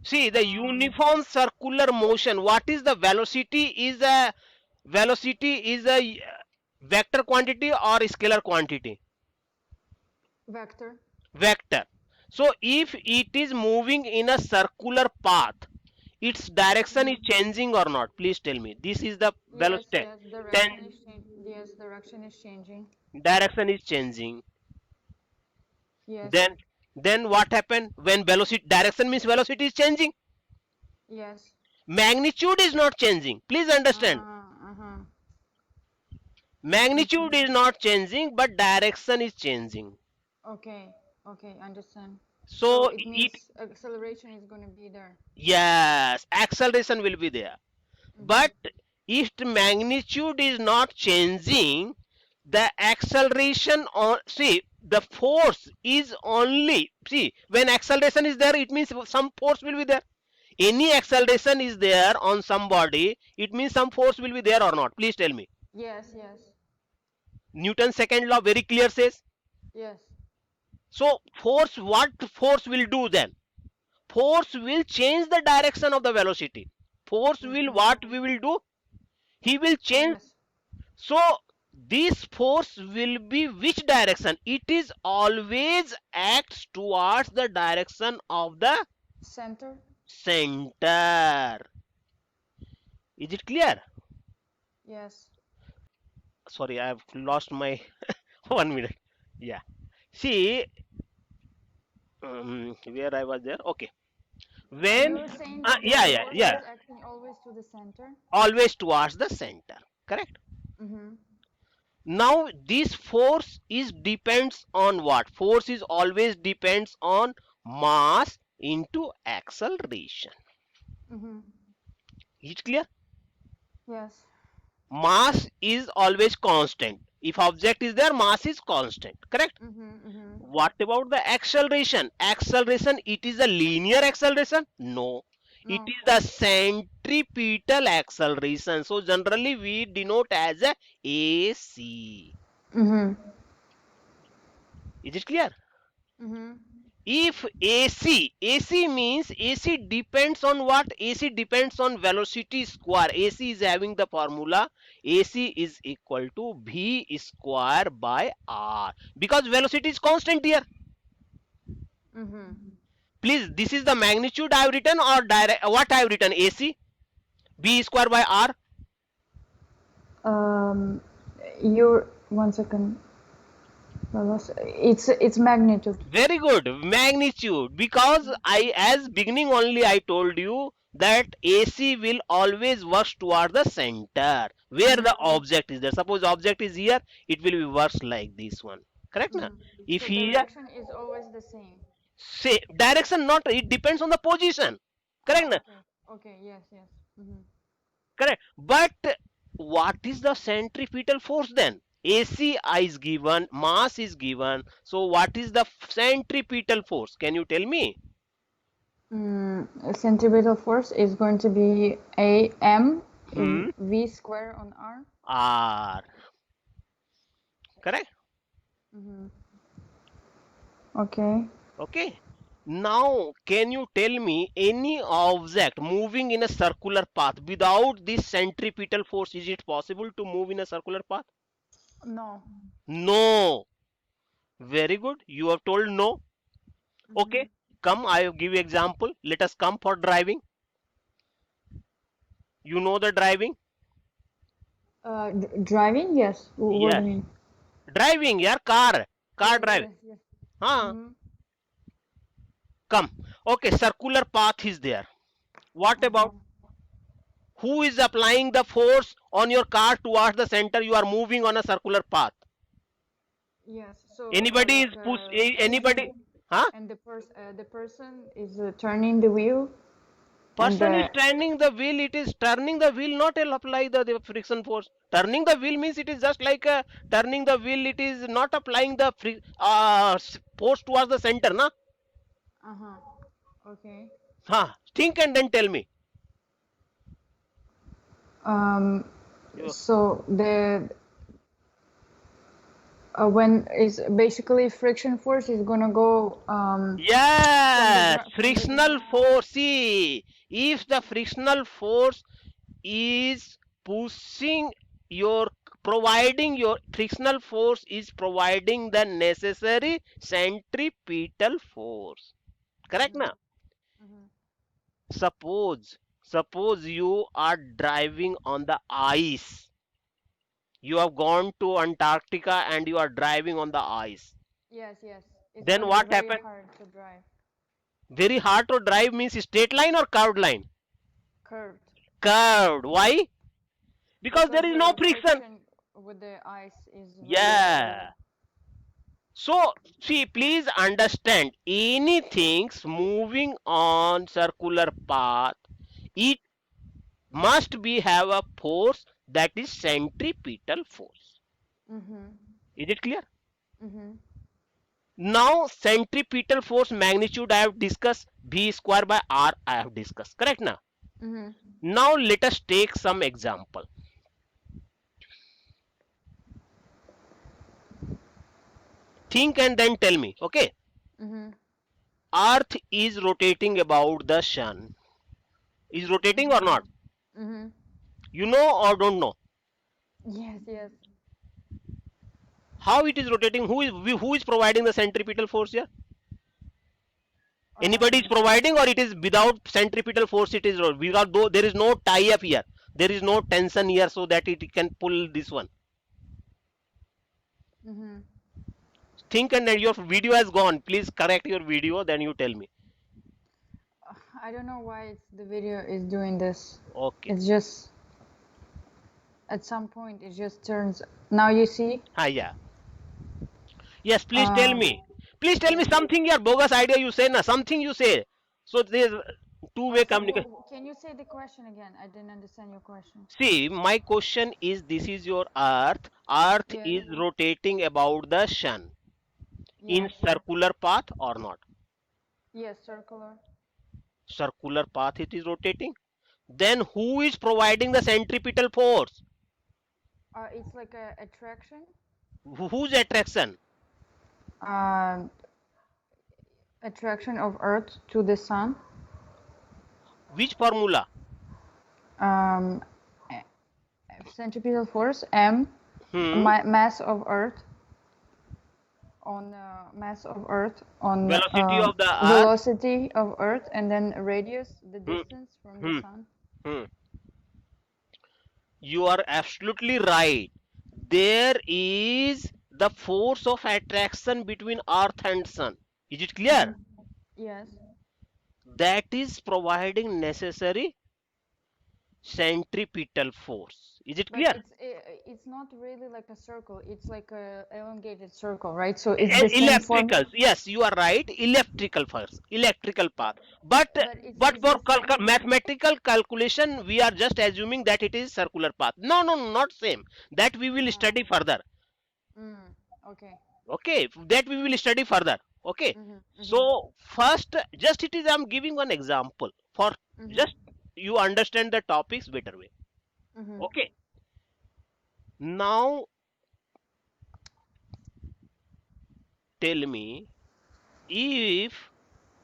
See, the uniform circular motion. What is the velocity? Is a vector quantity or scalar quantity? Vector. Vector. So if it is moving in a circular path, its direction is changing or not? Please tell me. This is the Yes, velocity. yes, direction is Ten changing. Yes, direction is changing. direction is changing. Yes, Then what happened when velocity direction means velocity is changing? yes. Magnitude is not changing. Please understand. Uh-huh. Magnitude is not changing, but direction is changing. Okay, okay, understand. So So it it means acceleration is going to be there. yes, acceleration will be there. Mm-hmm. But if the magnitude is not changing, the acceleration on see the force is only see when acceleration is there, it means some force will be there. Any acceleration is there on somebody, it means some force will be there or not. Please tell me. Yes, yes, Newton's second law very clear says. yes. So force, what force will do then? Force will change the direction of the velocity. Force will Mm-hmm. what we will do? He will change. Yes, So this force will be which direction? It is always acts towards the direction of the center. center. Is it clear? Yes. Sorry, I have lost my 1 minute. Yeah. See, where I was there. Okay. When You're saying that the yeah, yeah, force yeah. is acting always to the center? Always towards the center. Correct. Mm-hmm. Now this force is depends on what? Force is always depends on mass into acceleration. Mm-hmm. Is it clear? Yes. Mass is always constant. If object is there, mass is constant. Correct? Mm-hmm. Mm-hmm. What about the acceleration? Acceleration, it is a linear acceleration? No. It No. is the centripetal acceleration. So generally we denote as a AC. Mm-hmm. Is it clear? Mm-hmm. If AC means AC depends on what? AC depends on velocity square. AC is having the formula AC is equal to V square by R, because velocity is constant here. Mm-hmm. Please, this is the magnitude I have written or direct what I have written? AC V square by R. Um, you're 1 second. It's magnitude. Very good, magnitude, because I as beginning only I told you that AC will always work toward the center where the Mm-hmm. object is there. Suppose object is here, it will be worse like this one. Correct na? Mm-hmm. If So here direction is always the same. say direction not, it depends on the position. Correct Ah, na? okay. Okay. Yes. Yes. Mm-hmm. Correct. But what is the centripetal force then? AC is given, mass is given. So what is the centripetal force? Can you tell me? Centripetal force is going to be AM Hmm. V square on R. R. Correct. Mm-hmm. Okay. Okay. Now, can you tell me any object moving in a circular path without this centripetal force? Is it possible to move in a circular path? No. No. Very good. You have told no. Mm-hmm. Okay. Come, I will give you example. Let us come for driving. You know the driving? Driving? Yes. What do Yes. you mean? Driving, yeah, car. Car Yes. driving. Yes. Yes. Huh. Mm-hmm. Come. Okay, circular path is there. What about Uh-huh. who is applying the force on your car towards the center? You are moving on a circular path. Yes. So Anybody is push the anybody, person huh? and the person is turning the wheel and Person is the turning the wheel, it is turning the wheel, not apply the friction force. Turning the wheel means it is just like turning the wheel, it is not applying the force towards the center, na? uh-huh. Okay. Huh? Think and then tell me. Um, You- so the When is basically friction force is gonna go Yes, from the frictional ground. force. See, if the frictional force is pushing your providing your frictional force is providing the necessary centripetal force. Correct Mhm. na? Mhm. Suppose you are driving on the ice. You have gone to Antarctica and you are driving on the ice. Yes, yes. It's Then gonna be what very happened? hard to drive. Very hard to drive means straight line or curved line? Curved. Curved. Why? Because there Because is no the friction. friction with the ice is very low. Yeah. So, see, please understand anything moving on circular path, it must be have a force that is centripetal force. Mhm. Is it clear? Mhm. Now, centripetal force magnitude I have discussed, V square by R I have discussed. Correct now? Mhm. Now, let us take some example. Think and then tell me. Okay. Mhm. Earth is rotating about the sun. Is rotating or Mhm. not? Mhm. You know or don't know? Yes, yes. How it is rotating? Who is providing the centripetal force here? Anybody is Um. providing, or it is without centripetal force it is because though there is no tie up here, there is no tension here so that it can pull this one. Mhm. Think and then your video has gone. Please correct your video, then you tell me. I don't know why the video is doing this. Okay. It's just at some point it just turns. Now you see. Hi, yeah. Yes, please tell Um. me. Please tell me Yes. something your bogus idea you say na something you say. So there is two-way So communication. can you say the question again? I didn't understand your question. See, my question is this is your earth. Earth Yes. is rotating about the sun in Yes. circular path or not? Yes. Circular. Circular path it is rotating. Then who is providing the centripetal force? It's like a attraction. Whose attraction? Um. Attraction of Earth to the sun. Which formula? Um. Centripetal force M. Hmm. Mass of Earth on mass of Earth on Velocity of the earth. velocity of Earth, and then radius, the Hmm. distance from the Hmm. sun. Hmm. You are absolutely right. There is the force of attraction between earth and sun. Is it clear? Yes. That is providing necessary centripetal force. Is it But clear? it's not really like a circle. It's like a elongated circle, right? So it's the same form. Electrical, yes, you are right. Electrical first, electrical path. But But but it's for the same. mathematical calculation, we are just assuming that it is circular path. No, no, no, not same. That we will study further. Mm, okay. Okay, that we will study further. Okay. Mhm. Mhm. So first, just it is I'm giving one example for Mhm. just you understand the topics better way. Mhm. Okay. Now tell me if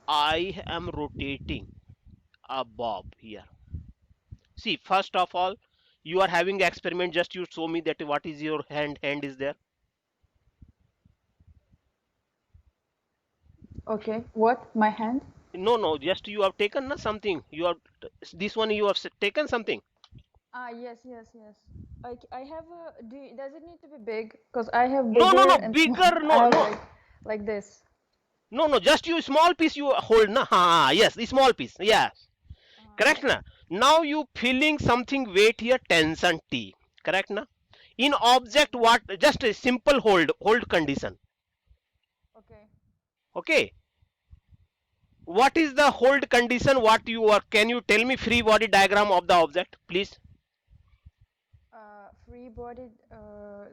I am rotating a bob here. See, first of all, you are having experiment. Just you show me that what is your hand is there. Okay. What? My hand? No, no, just you have taken na something. You have this one. You have taken something. Yes, yes, yes. I have a. Does it need to be big? Because I have No, no, bigger no, and small. bigger. I No, have no, like this. no, no. Just you small piece you hold na. Ha, yes, the small piece. Yeah, correct na. Now you feeling something weight here tension T. Correct na. In object what? Just a simple hold condition. Okay. Okay. What is the hold condition? What you are? Can you tell me free body diagram of the object, please? Free body.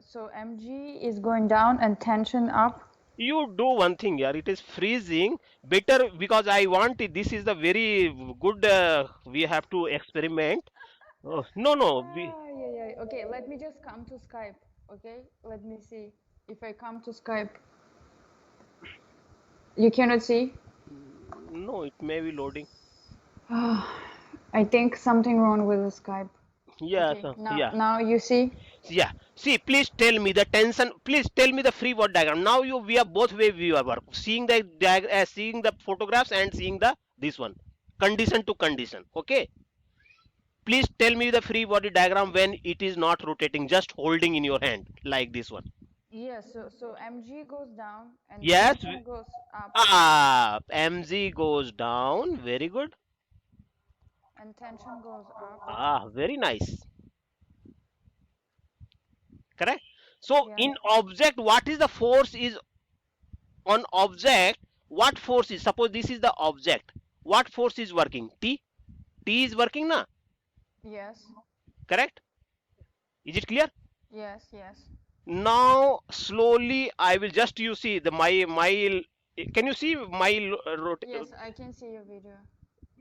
So mg is going down and tension up. You do one thing here. It is freezing. Better because I want it. This is the very good. We have to experiment. Oh, no, no. Yeah, yeah. Okay, let me just come to Skype. Okay, let me see. If I come to Skype, you cannot see? No, it may be loading. I think something wrong with the Skype. Yes, Okay, yeah. now you see? Yeah. See, please tell me the tension. Please tell me the free word diagram. Now we are both way we are work. Seeing the seeing the photographs and seeing the this one condition to condition. Okay. Please tell me the free body diagram when it is not rotating, just holding in your hand like this one. Yes, so mg goes down and Yes. tension goes up MZ goes down. Very good. and tension goes up. Very nice. Correct. So Yeah. in object, what is the force is on object? What force is? Suppose this is the object. What force is working? T. T is working na? Yes. Correct. Is it clear? Yes, yes. Now slowly I will just you see the my. Can you see my Yes, I can see your video.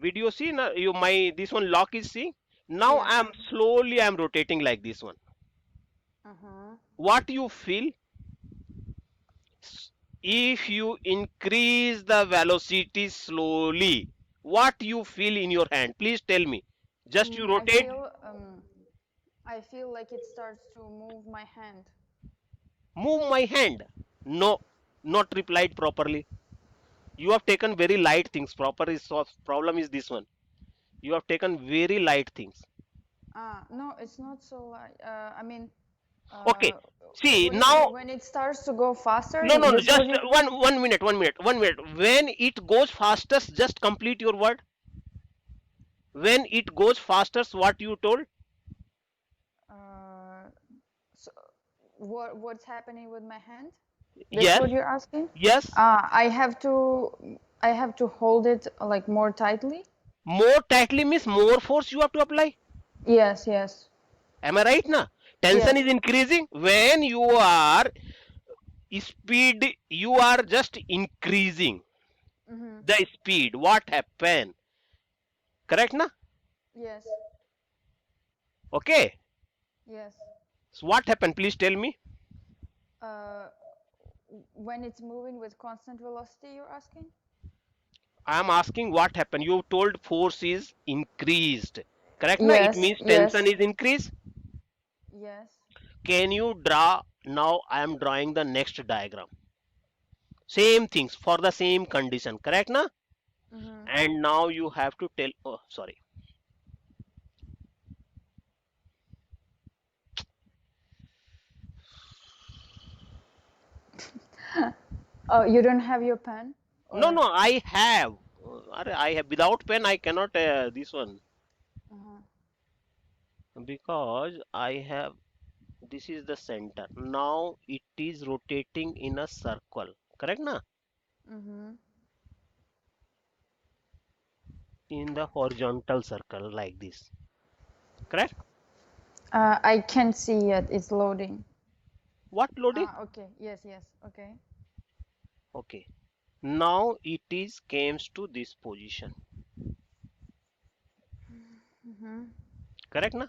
video? See na you my this one lock is see. Now Yeah. I'm slowly I'm rotating like this one. Uh-huh. What you feel? If you increase the velocity slowly, what you feel in your hand? Please tell me. Just you rotate. I feel like it starts to move my hand. Move my hand. No, not replied properly. You have taken very light things. Proper is problem is this one. You have taken very light things. No, it's not so like I mean Okay. See what do you mean now. when it starts to go faster? No, no, no. This Just what you one minute. 1 minute. 1 minute. When it goes fastest, just complete your word. When it goes fastest, what you told? so what's happening with my hand? That's Yes. what you're asking? Yes. I have to hold it like more tightly. More tightly means more force you have to apply. Yes, yes. Am I right now? Tension Yes. is increasing when you are speed. You are just increasing the speed. What happened? Correct na? Yes. Okay. Yes. So what happened? Please tell me. Uh, when it's moving with constant velocity, you're asking? I am asking what happened. You told force is increased. Correct na? It Yes, means tension yes, is increased. yes. Can you draw? Now I am drawing the next diagram. Same things for the same condition. Correct na? And now you have to tell. Oh, sorry. Oh, you don't have your pen? No, Or no, I have. I have without pen. I cannot this one because I have. This is the center. Now it is rotating in a circle. Correct, na? In the horizontal circle like this. Correct? I can't see yet. It's loading. What loading? Okay. Yes, yes. Okay. Okay. Now it is comes to this position. Correct, na?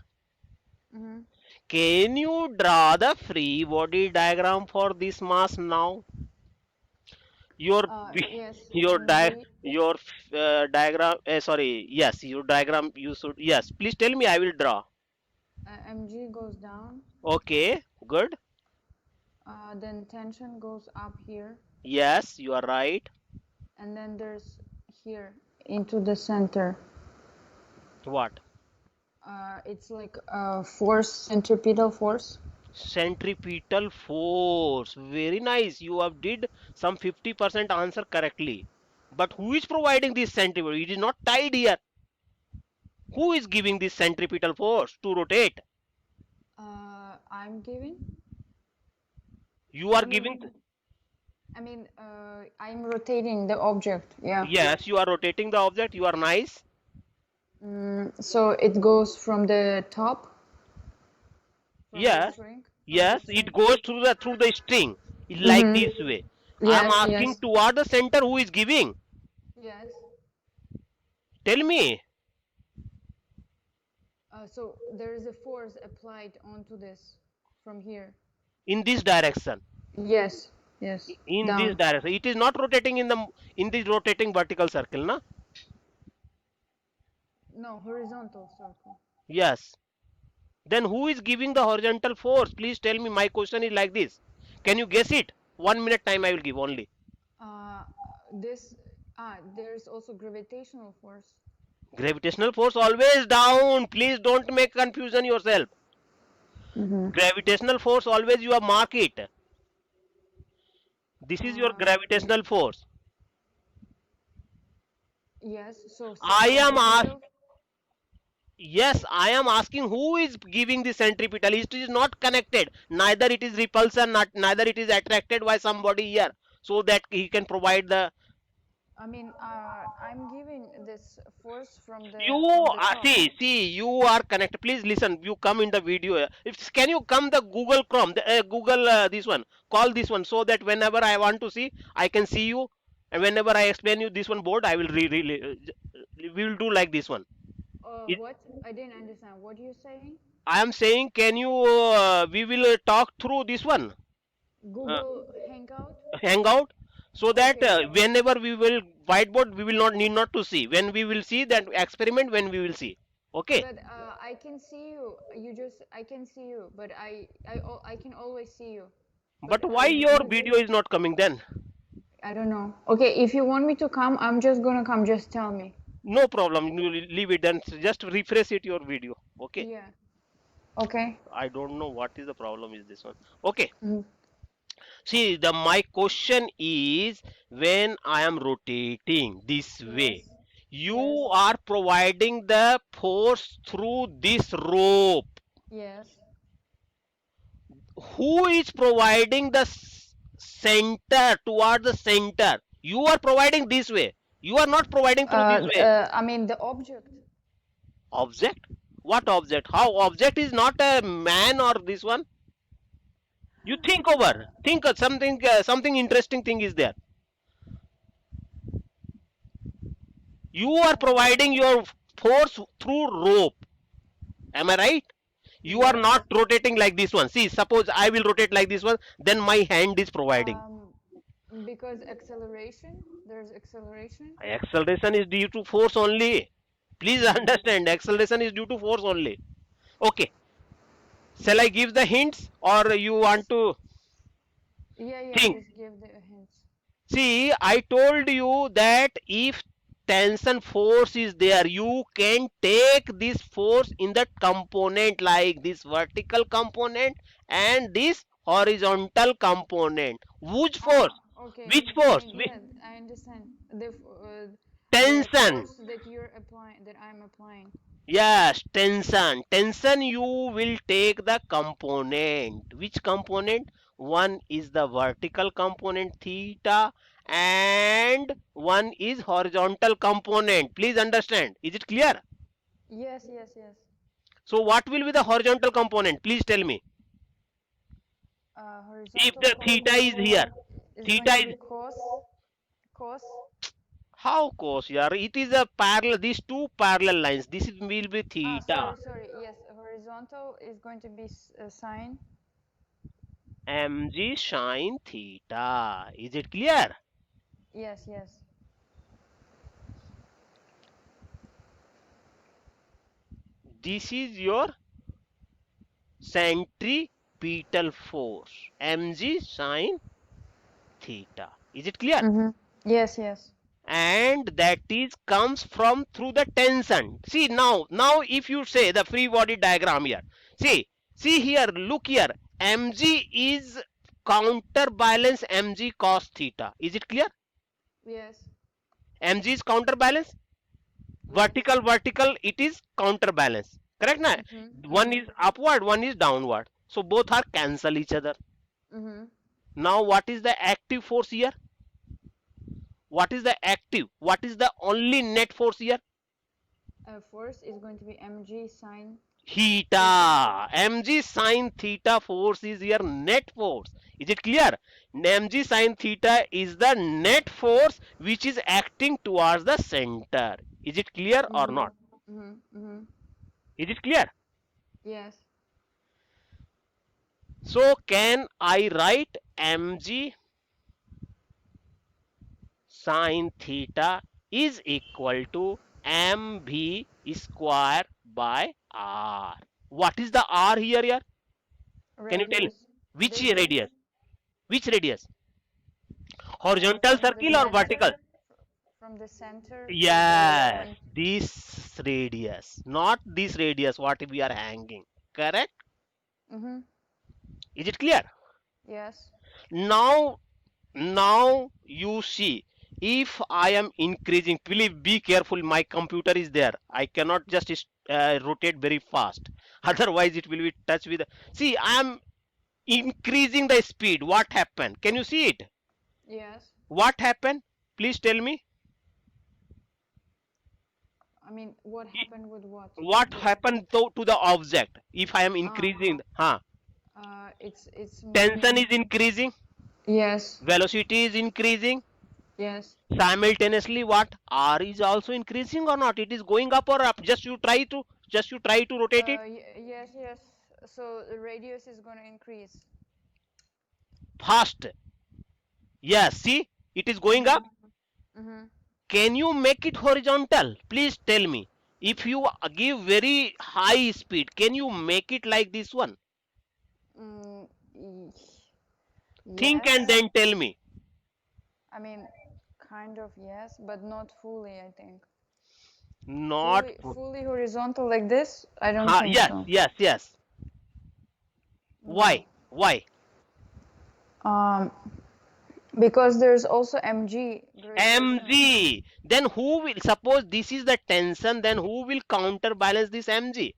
Can you draw the free body diagram for this mass now? Your Yes. your MG. your diagram. Sorry. Yes, your diagram. You should. Yes. Please tell me. I will draw. MG goes down. Okay. Good. Then tension goes up here. Yes, you are right. And then there's here into the center. What? It's like force, centripetal force. Centripetal force. Very nice. You have did some 50% answer correctly. But who is providing this centripetal? It is not tied here. Who is giving this centripetal force to rotate? I'm giving. You are giving. I mean, I'm rotating the object. Yeah. Yes, you are rotating the object. You are nice. So it goes from the top. From Yes. the string. Yes, it goes through the string like this way. I am Yes, asking yes. toward the center who is giving. Yes. Tell me. So there is a force applied onto this from here. In this direction. Yes, yes, In this down. direction. It is not rotating in the rotating vertical circle, na? No, horizontal circle. Yes. Then who is giving the horizontal force? Please tell me. My question is like this. Can you guess it? 1 minute time I will give only. Uh, this there's also gravitational force. Gravitational force always down. Please don't make confusion yourself. Mm-hmm. Gravitational force always you are mark it. This is your Um, gravitational force. yes, so I am ask, centripetal. yes, I am asking who is giving the centripetal. It is not connected. Neither it is repulsion, neither it is attracted by somebody here, so that he can provide the. I mean, I'm giving this force You from the top. see, you are connected. Please listen. You come in the video. If can you come the Google Chrome, Google this one. Call this one so that whenever I want to see, I can see you. And whenever I explain you this one board, I will we will do like this one. It, What? I didn't understand. What you're saying? I am saying, can you? We will talk through this one. Uh, Google Hangout? Hangout, so that Okay. whenever we will whiteboard, we will not need not to see. When we will see that experiment, when we will see. Okay. But I can see you. I can see you, but I can always see you. But But why your you video just, is not coming then? I don't know. Okay, if you want me to come, I'm just gonna come. Just tell me. No problem. You leave it and just refresh it your video. Okay. Yeah. Okay. I don't know what is the problem is this one. Okay. Mhm. See, the my question is, when I am rotating this Yes. way, Yes. you are providing the force through this rope. Yes. Who is providing the center toward the center? You are providing this way. You are not providing through this way. I mean the object. Object? What object? How object is not a man or this one? You think over. Think something something interesting thing is there. You are providing your force through rope. Am I right? You are Yes. not rotating like this one. See, suppose I will rotate like this one, then my hand is providing. Because acceleration, there's acceleration. Acceleration is due to force only. Please understand, acceleration is due to force only. Okay. Shall I give the hints or you want to Yeah, yeah, think? just give the hints. See, I told you that if tension force is there, you can take this force in the component like this vertical component and this horizontal component. Which force? Okay. Which force? Yeah, I understand. The Tension. force that you're applying, that I'm applying. Yes, tension. Tension you will take the component. Which component? One is the vertical component theta and one is horizontal component. Please understand. Is it clear? Yes, yes, yes. So what will be the horizontal component? Please tell me. If Horizontal the theta is here, component is going theta to is be cos. how cos here? It is a parallel. These two parallel lines. This will be theta. Sorry. Yes, horizontal is going to be sine. Mg sine theta. Is it clear? Yes, yes. This is your centripetal force mg sine theta. Is it clear? Yes, yes. And that is comes from through the tension. See, now if you say the free body diagram here, see here, look here, mg is counterbalance mg cos theta. Is it clear? Yes. Mg is counterbalance, vertical it is counterbalance, correct na? One is upward, one is downward, so both are cancel each other. Now what is the active force here? What is the active? What is the only net force here? Force is going to be mg sine Theta. Mg sine theta force is your net force. Is it clear? Mg sine theta is the net force which is acting towards the center. Is it clear or not? Is it clear? Yes. So can I write mg sine theta is equal to mv square by r? What is the r here? Can you tell Radius. which This one radius? Which radius? Horizontal from the circle or vertical? center, from the center to the Yes, point. this radius, not this radius what we are hanging. Correct? Mm-hmm. Is it clear? Yes. Now, now you see, if I am increasing, please be careful. My computer is there. I cannot just rotate very fast. Otherwise, it will be touch with. See, I am increasing the speed. What happened? Can you see it? Yes. What happened? Please tell me. I mean, what happened with what? What The happened to the object if I am ah, increasing? Huh? it's Tension is moving. increasing, Yes. velocity is increasing. Yes. Simultaneously, what r is also increasing or not? It is going up or up. Just you try to rotate it Yes. Yes. So the radius is going to increase. fast. Yes, see, it is going Mm-hmm. up. Mm-hmm. Can you make it horizontal? Please tell me. If you give very high speed, can you make it like this one? Mm, Think yes. and then tell me. I mean, kind of yes, but not fully, I think. Not. Fully horizontal like this? I don't think Yes, so. yes, yes. No. Why? Why? Um, because there's also mg gravitational. Mg. Then who will, suppose this is the tension, then who will counterbalance this mg?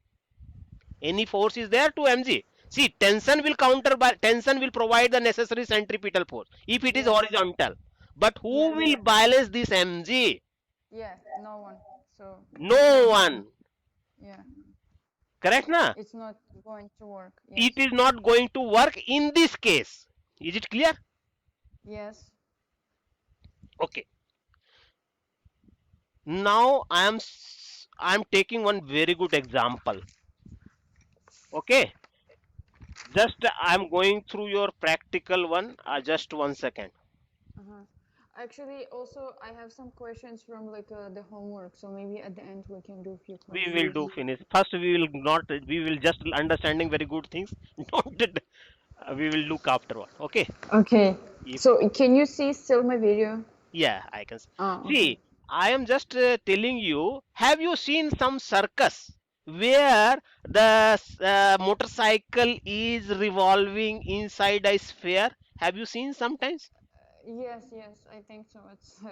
Any force is there to mg. See, tension will provide the necessary centripetal force if it is Yes. horizontal. But who Yes. will balance this mg? Yeah, no one. So it's No not one. yeah, Correct na? it's not going to work. It Yes. is not going to work in this case. Is it clear? Yes. Okay. Now I am taking one very good example. Okay. Just I am going through your practical one. Just 1 second. Uh-huh. Actually, also I have some questions from like the homework, so maybe at the end we can do a few We will questions. do finish. First, we will not. We will just understanding very good things. Don't. We will look afterward. Okay. Okay. If So can you see still my video? yeah, I can Okay. see. I am just telling you. Have you seen some circus where the motorcycle is revolving inside a sphere? Have you seen sometimes? Yes, yes, I think so. It's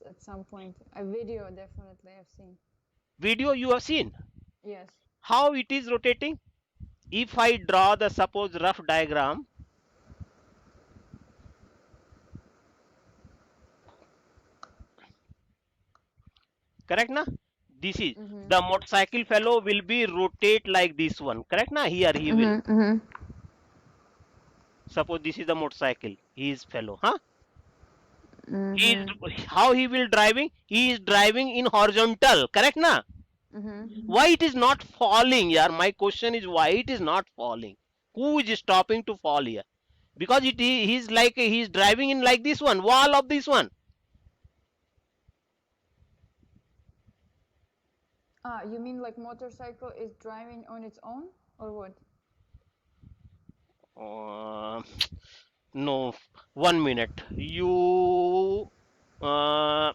at some point. A video definitely I've seen. Video you have seen. Yes. How it is rotating? If I draw the suppose rough diagram, correct na? This is Mm-hmm. the motorcycle fellow will be rotate like this one, correct na? Here he will. Mm-hmm. Mm-hmm. Suppose this is the motorcycle, he is fellow, huh? He is, Mm-hmm. how he will driving? He is driving in horizontal, correct na? Mm-hmm. Why it is not falling? Yeah, my question is why it is not falling? Who is stopping to fall here? Because he's like he's driving in like this one, wall of this one. Ah, you mean like motorcycle is driving on its own or what? Uh, no, 1 minute. Uh,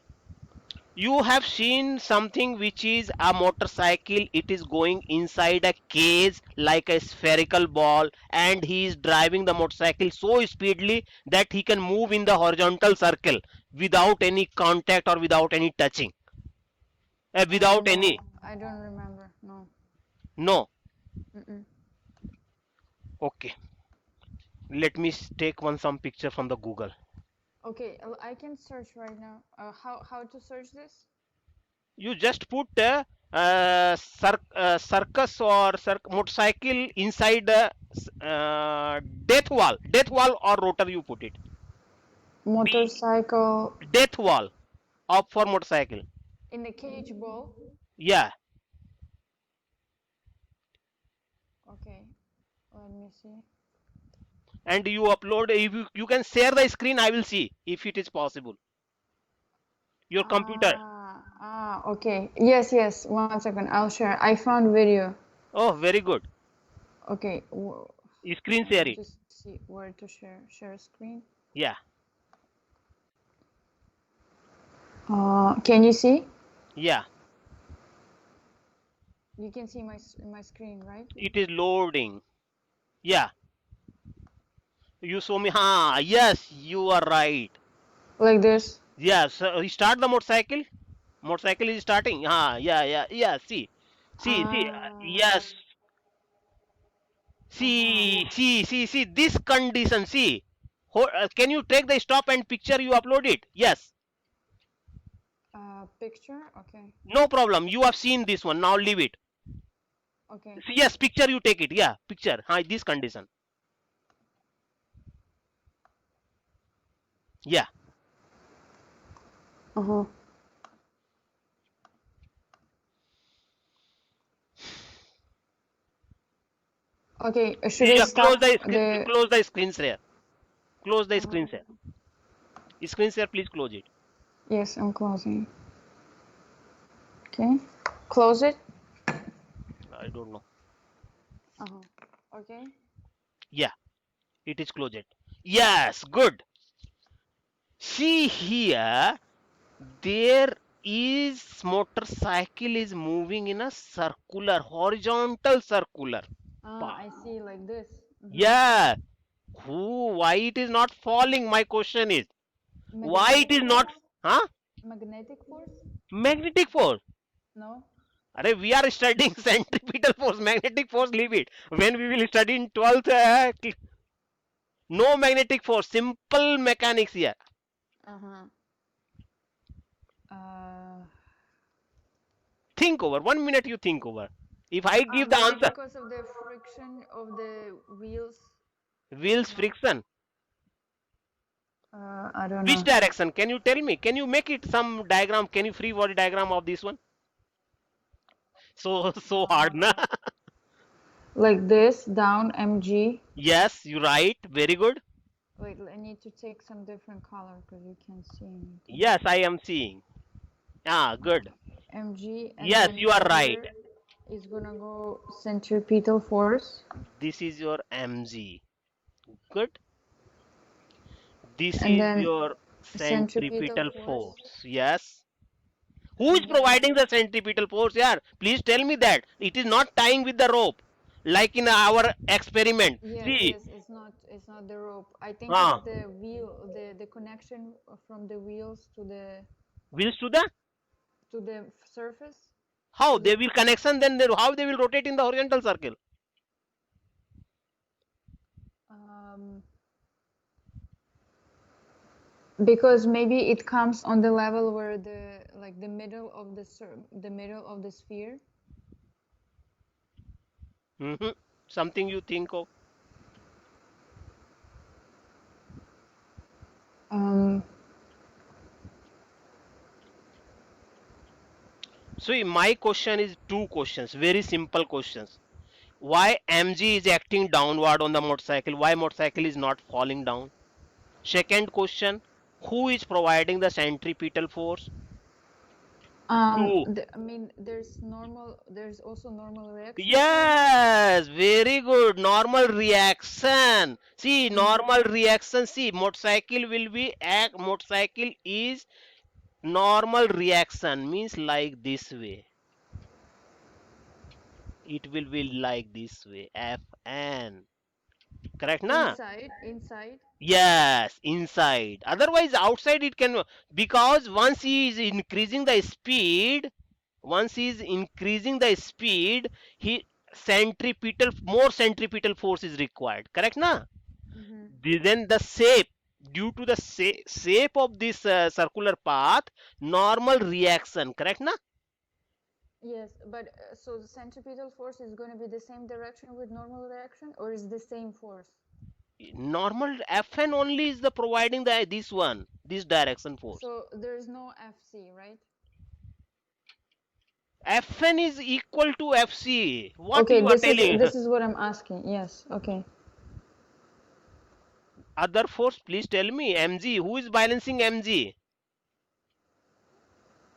you have seen something which is a motorcycle. It is going inside a cage like a spherical ball, and he is driving the motorcycle so speedily that he can move in the horizontal circle without any contact or without any touching, without No, any. I don't remember. No. No. Mm-mm. Okay. Let me take one some picture from the Google. Okay, I can search right now. How to search this? You just put circus or motorcycle inside the death wall or rotor. You put it. Motorcycle Death wall up for motorcycle. in a cage ball. Yeah, Okay, let me see. and you upload. If you can share the screen, I will see if it is possible. Your computer. Okay. Yes, yes. 1 second. I'll share. I found video. Oh, very good. Okay. Screen share it. Just see where to share. Share screen. Yeah, Can you see? yeah. You can see my screen, right? It is loading. Yeah. You show me. Ha. Yes, you are right. Like this. Yes. Start the motorcycle. Motorcycle is starting. Ha. Yeah, yeah, yeah. See. See. Yes. See. This condition. See. Can you take the stop and picture? You upload it. Yes. Picture. Okay. No problem. You have seen this one. Now leave it. Okay. Yes, picture you take it. Yeah, picture. Hi, this condition. Yeah. Uh-huh. Okay. Should I Yeah, stop close the screen share. Close the screen Uh-huh. share. Screen share, please close it. Yes, I'm closing. Okay. Close it. I don't know. Okay. Yeah, it is closed. Yes, good. See here, there is motorcycle is moving in a circular, horizontal circular path. I see, like this. Yeah. Why it is not falling? My question is, why it is not? Huh? Magnetic force? Magnetic force. No. Arey, we are studying centripetal force, magnetic force, leave it. When we will study in 12th, no magnetic force, simple mechanics here. Uh-huh. Think over. 1 minute you think over. If I give the Maybe answer, because of the friction of the wheels. wheels friction. I don't Which know. direction? Can you tell me? Can you make it some diagram? Can you free body diagram of this one? So hard, na? Like this, down mg. Yes, you're right. Very good. Wait, I need to take some different color because you can't see anything. Yes, I am seeing. Ah, good. mg. And Yes, then you are right. here is gonna go centripetal force. This is your mg. Good. This And is then your centripetal centripetal force. force. Yes. Who is And then providing the centripetal force? Yeah, please tell me that. It is not tying with the rope, like in our experiment. yes, See, yes, it's not the rope. I think ah, it's the wheel, the connection from the wheels to wheels to the surface. how they will connection, then how they will rotate in the horizontal circle. Because maybe it comes on the level where the middle of the middle of the sphere. Something you think of. So my question is two questions, very simple questions. Why mg is acting downward on the motorcycle? Why motorcycle is not falling down? Second question, who is providing the centripetal force? Two. I mean, there's also normal reaction. Yes, very good. Normal reaction. See, normal reaction. See, motorcycle will be act. Motorcycle is normal reaction, means like this way. It will be like this way. Fn. Correct, na? Inside. Yes, inside. Otherwise, outside it can, because once he is increasing the speed, he more centripetal force is required. Correct, na? Then the shape, due to the shape of this circular path, normal reaction. Correct, na? Yes, but so the centripetal force is going to be the same direction with normal reaction, or is the same force? Normal Fn only is the providing this direction force. So there's no Fc, right? Fn is equal to Fc. What Okay, you are telling? this is what I'm asking. Yes, okay. Other force, please tell me. Mg, who is balancing Mg?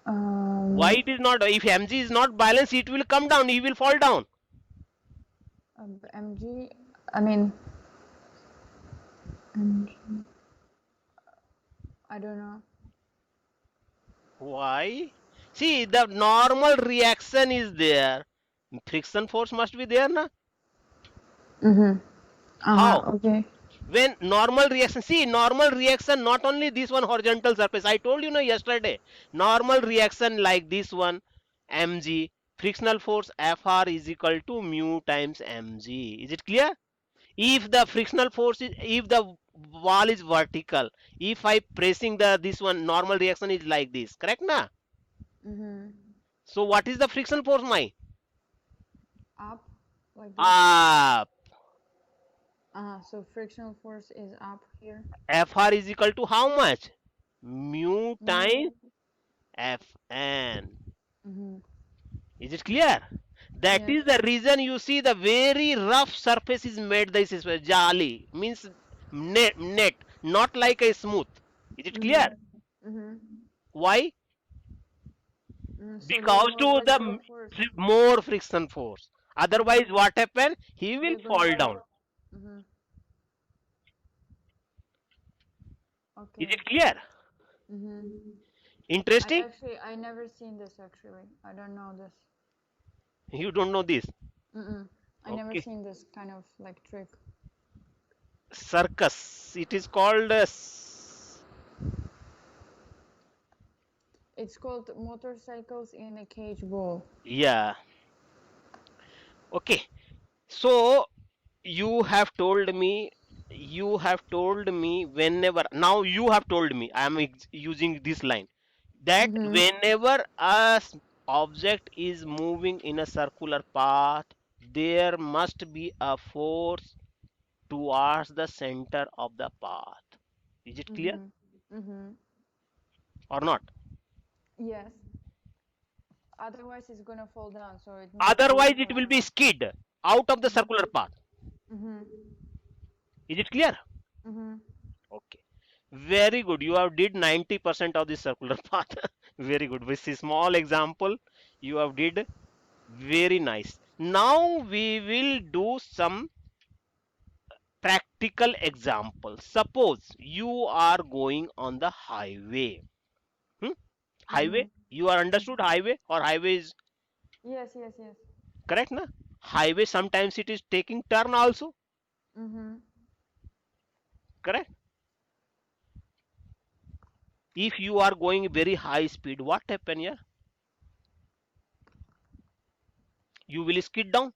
Why it is not? If Mg is not balanced, it will come down. He will fall down. mg, I mean, mg, I don't know. Why? See, the normal reaction is there. Friction force must be there, na? How? Okay. When normal reaction, see, normal reaction, not only this one horizontal surface. I told you no yesterday. Normal reaction like this one, mg, frictional force Fr is equal to mu times mg. Is it clear? If the frictional force is, if the wall is vertical, if I pressing the this one, normal reaction is like this, correct na? So what is the friction force, my? Up, like this. Up. So frictional force is up here. Fr is equal to how much? Mu times Mu. Fn. Mm-hmm. Is it clear? That Yes. is the reason you see the very rough surface is made this is jali, means net, not like a smooth. Is it clear? Why? So Because there's to more the friction force. more friction force. Otherwise, what happen? He will They're gonna fall fall. down. Okay. Is it clear? Interesting? I never seen this actually. I don't know this. You don't know this. I never Okay. seen this kind of like trick. Circus. It is called It's called motorcycles in a cage ball. yeah. Okay. So you have told me whenever, now you have told me, I am using this line, that whenever a object is moving in a circular path, there must be a force towards the center of the path. Is it clear or not? Yes. Otherwise, it's gonna fall down. So it. Otherwise it will be skid out of the circular path. Is it clear? Okay, very good. You have did 90% of the circular path. Very good. With a small example, you have did very nice. Now we will do some practical example. Suppose you are going on the highway. Highway, you are understood highway, or highway is Yes. correct na? Highway sometimes it is taking turn also, correct? If you are going very high speed, what happen here? You will skid down.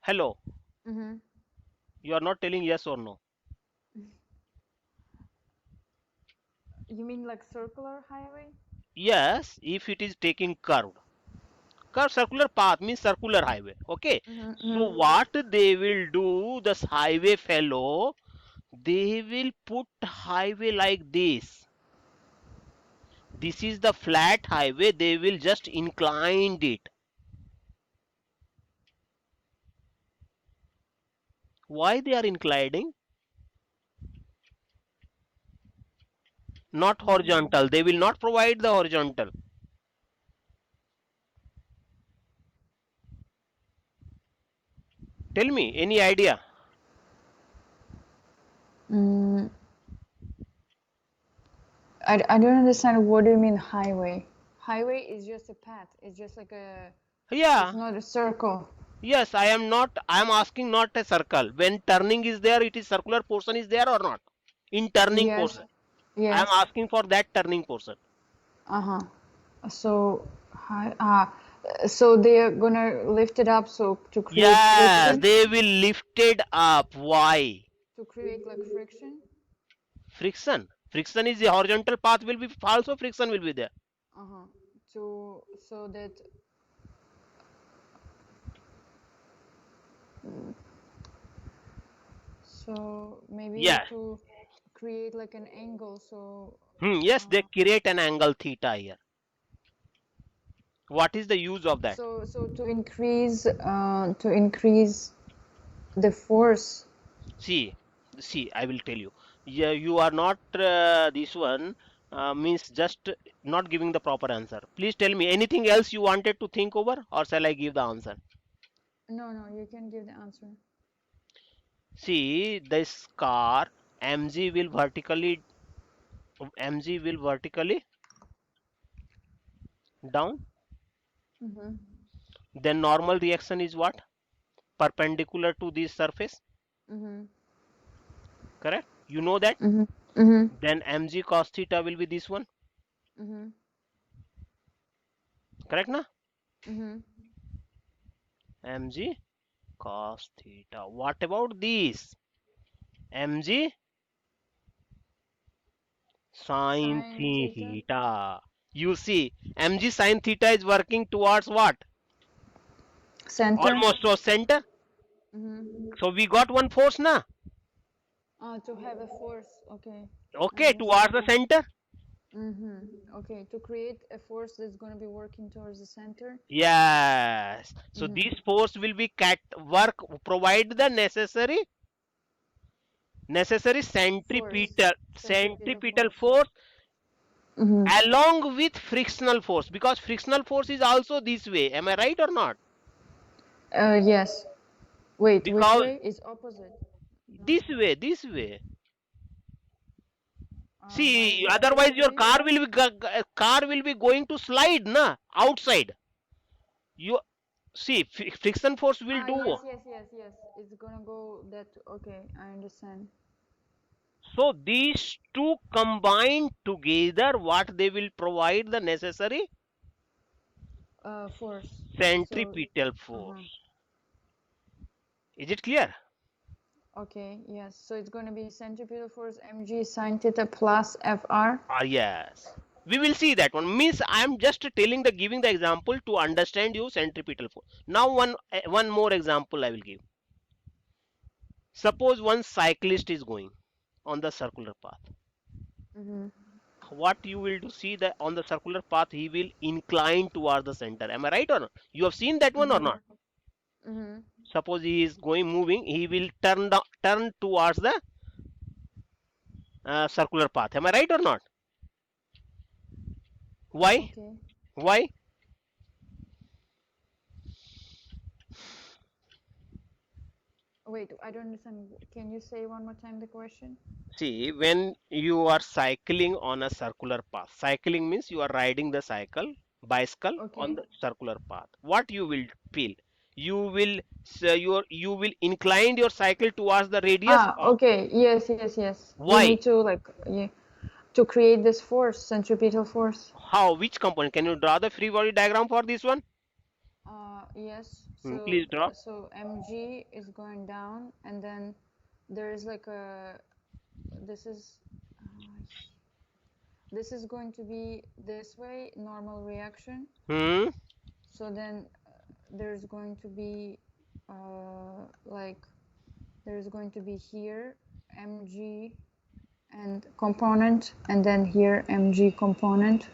Hello, you are not telling yes or no. You mean like circular highway? Yes, if it is taking curved. Curved circular path means circular highway. Okay. So what they will do, this highway fellow, they will put highway like this. This is the flat highway. They will just incline it. Why they are inclining? Not horizontal. They will not provide the horizontal. Tell me, any idea? I don't understand what do you mean highway? Highway is just a path. It's just like a. Yeah. It's not a circle. Yes, I am not. I am asking not a circle. When turning is there, it is circular portion is there or not? In turning Yes. portion. I Yes. am asking for that turning portion. So, so they are gonna lift it up so to create Yeah, friction? they will lift it up. Why? To create like friction? Friction. Friction is the horizontal path will be also friction will be there. So that. So maybe Yeah. to create like an angle. So. Yes, they create an angle theta here. What is the use of that? So to increase The force. See, I will tell you. Yeah, you are not this one means just not giving the proper answer. Please tell me anything else you wanted to think over, or shall I give the answer? No, no, you can give the answer. See, this car MG will vertically down. Mm-hmm. Then normal reaction is what? Perpendicular to this surface. Mm-hmm. Correct? You know that. Mm-hmm. Mm-hmm. Then mg cos theta will be this one. Mm-hmm. Correct, na? Mm-hmm. Mg cos theta. What about this? Mg sin Sine theta. theta. You see, mg sin theta is working towards what? Center. Almost to center. Mm-hmm. So we got one force, na? To have a force. Okay. I Okay, towards understand. the center. Mm-hmm. Okay. To create a force that's going to be working towards the center. Yes. So Mm-hmm. this force will be provide the necessary Force. Centripetal centripetal force. force Mm-hmm. along with frictional force, because frictional force is also this way. Am I right or not? Yes. Wait, which Because way? Is opposite. No? this way. Why See, is it otherwise this your way? car will be going to slide, na, outside. You see, friction force will do. Yes, yes, yes, yes. It's gonna go that. Okay, I understand. So these two combined together, what they will provide the necessary Force. So, centripetal uh-huh. force. Is it clear? Okay, yes. So it's gonna be centripetal force mg sine theta plus fr. Ah, yes. We will see that one. Means I am just telling the giving the example to understand you centripetal force. Now one more example I will give. Suppose one cyclist is going on the circular path. Mm-hmm. What you will do, see that on the circular path he will incline towards the center. Am I right or not? You have seen that one or Mm-hmm. not? Mm-hmm. Suppose he is going moving, he will turn towards the circular path. Am I right or not? Why? Okay. Why? Wait, I don't understand. Can you say one more time the question? See, when you are cycling on a circular path, cycling means you are riding the bicycle on Okay. the circular path. What you will feel? You will you will incline your cycle towards the radius. Okay. Yes, yes, yes. You Why? need to like, yeah, to create this force, centripetal force. How? Which component? Can you draw the free body diagram for this one? Yes. Please draw. So mg is going down, and then there is like a. This is. Uh, this is going to be this way, normal reaction. Hmm. So then there's going to be like there's going to be here mg and component, and then here mg component,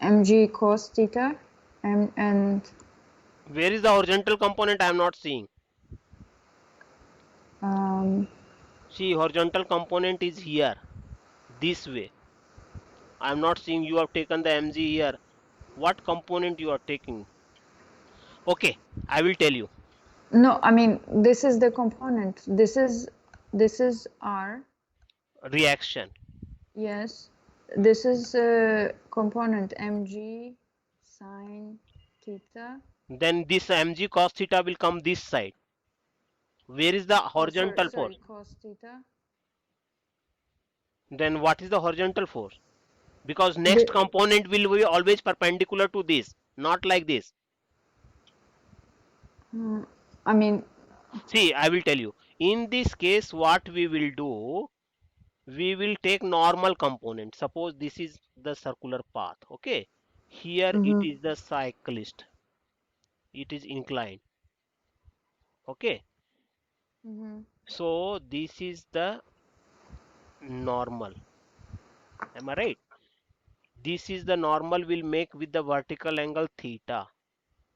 mg cos theta, and Where is the horizontal component? I am not seeing. um, See, horizontal component is here, this way. I am not seeing. You have taken the mg here. What component you are taking? Okay, I will tell you. no, I mean this is the component. This is r. Reaction. Yes, this is a component mg sine theta. Then this mg cos theta will come this side. Where is the Oh, horizontal sorry, force? cos theta. Then what is the horizontal force? Because next The, component will be always perpendicular to this, not like this. I mean, See, I will tell you. In this case, what we will do, we will take normal component. Suppose this is the circular path. Okay. Here it mhm, is the cyclist. It is inclined. Okay. mhm. So this is the normal. Am I right? This is the normal will make with the vertical angle theta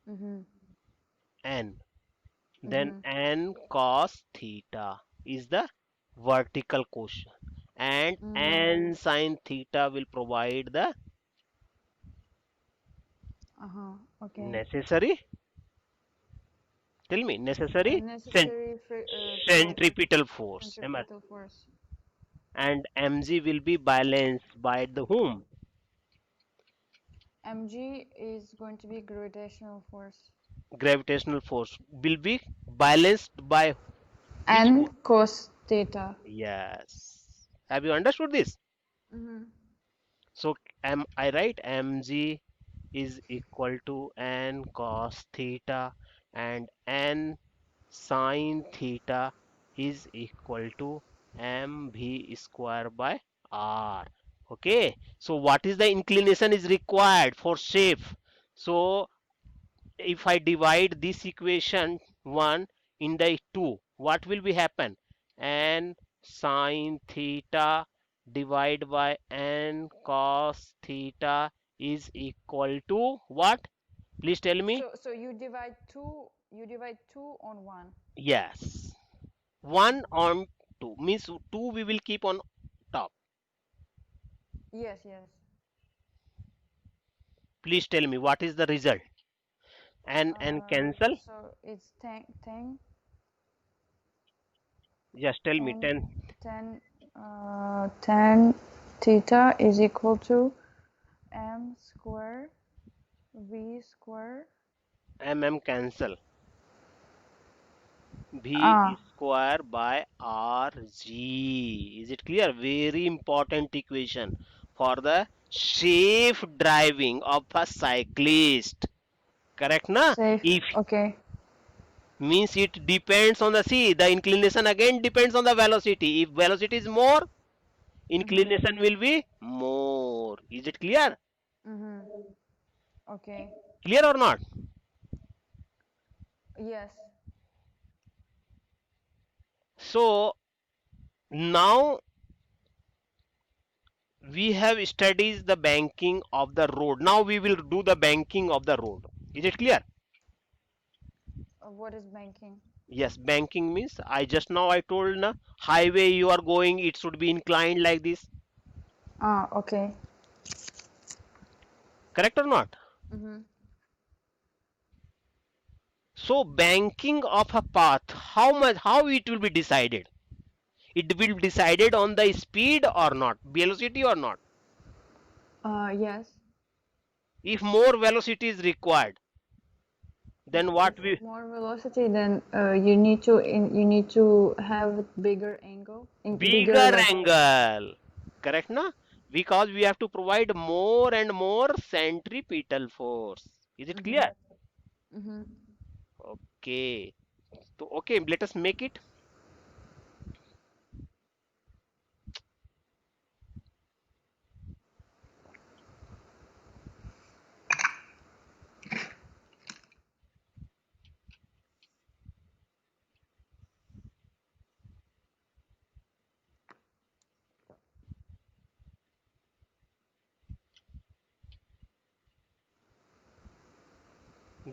Mm-hmm. n. then n cos theta is the vertical quotient, and n sin theta will provide the Okay. necessary, tell me, necessary Necessary force, centripetal force, am I? centripetal force. And mg will be balanced by the whom? Mg is going to be gravitational force. Gravitational force will be balanced by which N force? cos theta. Yes. Have you understood this? So am I right? Mg is equal to n cos theta, and n sin theta is equal to mv square by r. Okay. So what is the inclination is required for shape? So if I divide this equation 1 in the 2, what will be happen? N sine theta divided by n cos theta is equal to what? Please tell me. So you divide two on one. Yes. 1 on 2 means 2 we will keep on top. Yes, yes. Please tell me what is the result? And cancel. So it's 10 Just tell me 10 10. 10 10 theta is equal to m square v square. Cancel. Ah, V square by RG. Is it clear? Very important equation for the safe driving of a cyclist. Correct na? safe. If Okay. means it depends on the the inclination again depends on the velocity. If velocity is more, inclination will be more. Is it clear? Okay. Clear or not? Yes. So now we have studied the banking of the road. Now we will do the banking of the road. Is it clear? What is banking? Yes, banking means I just now I told na highway you are going, it should be inclined like this. Ah, okay. Correct or not? So banking of a path, how it will be decided? It will be decided on the speed or not, velocity or not. Yes. If more velocity is required, then what we More velocity, then you need to have bigger angle, bigger bigger like. angle. Correct na? Because we have to provide more and more centripetal force. Is it clear? Okay. So okay, let us make it.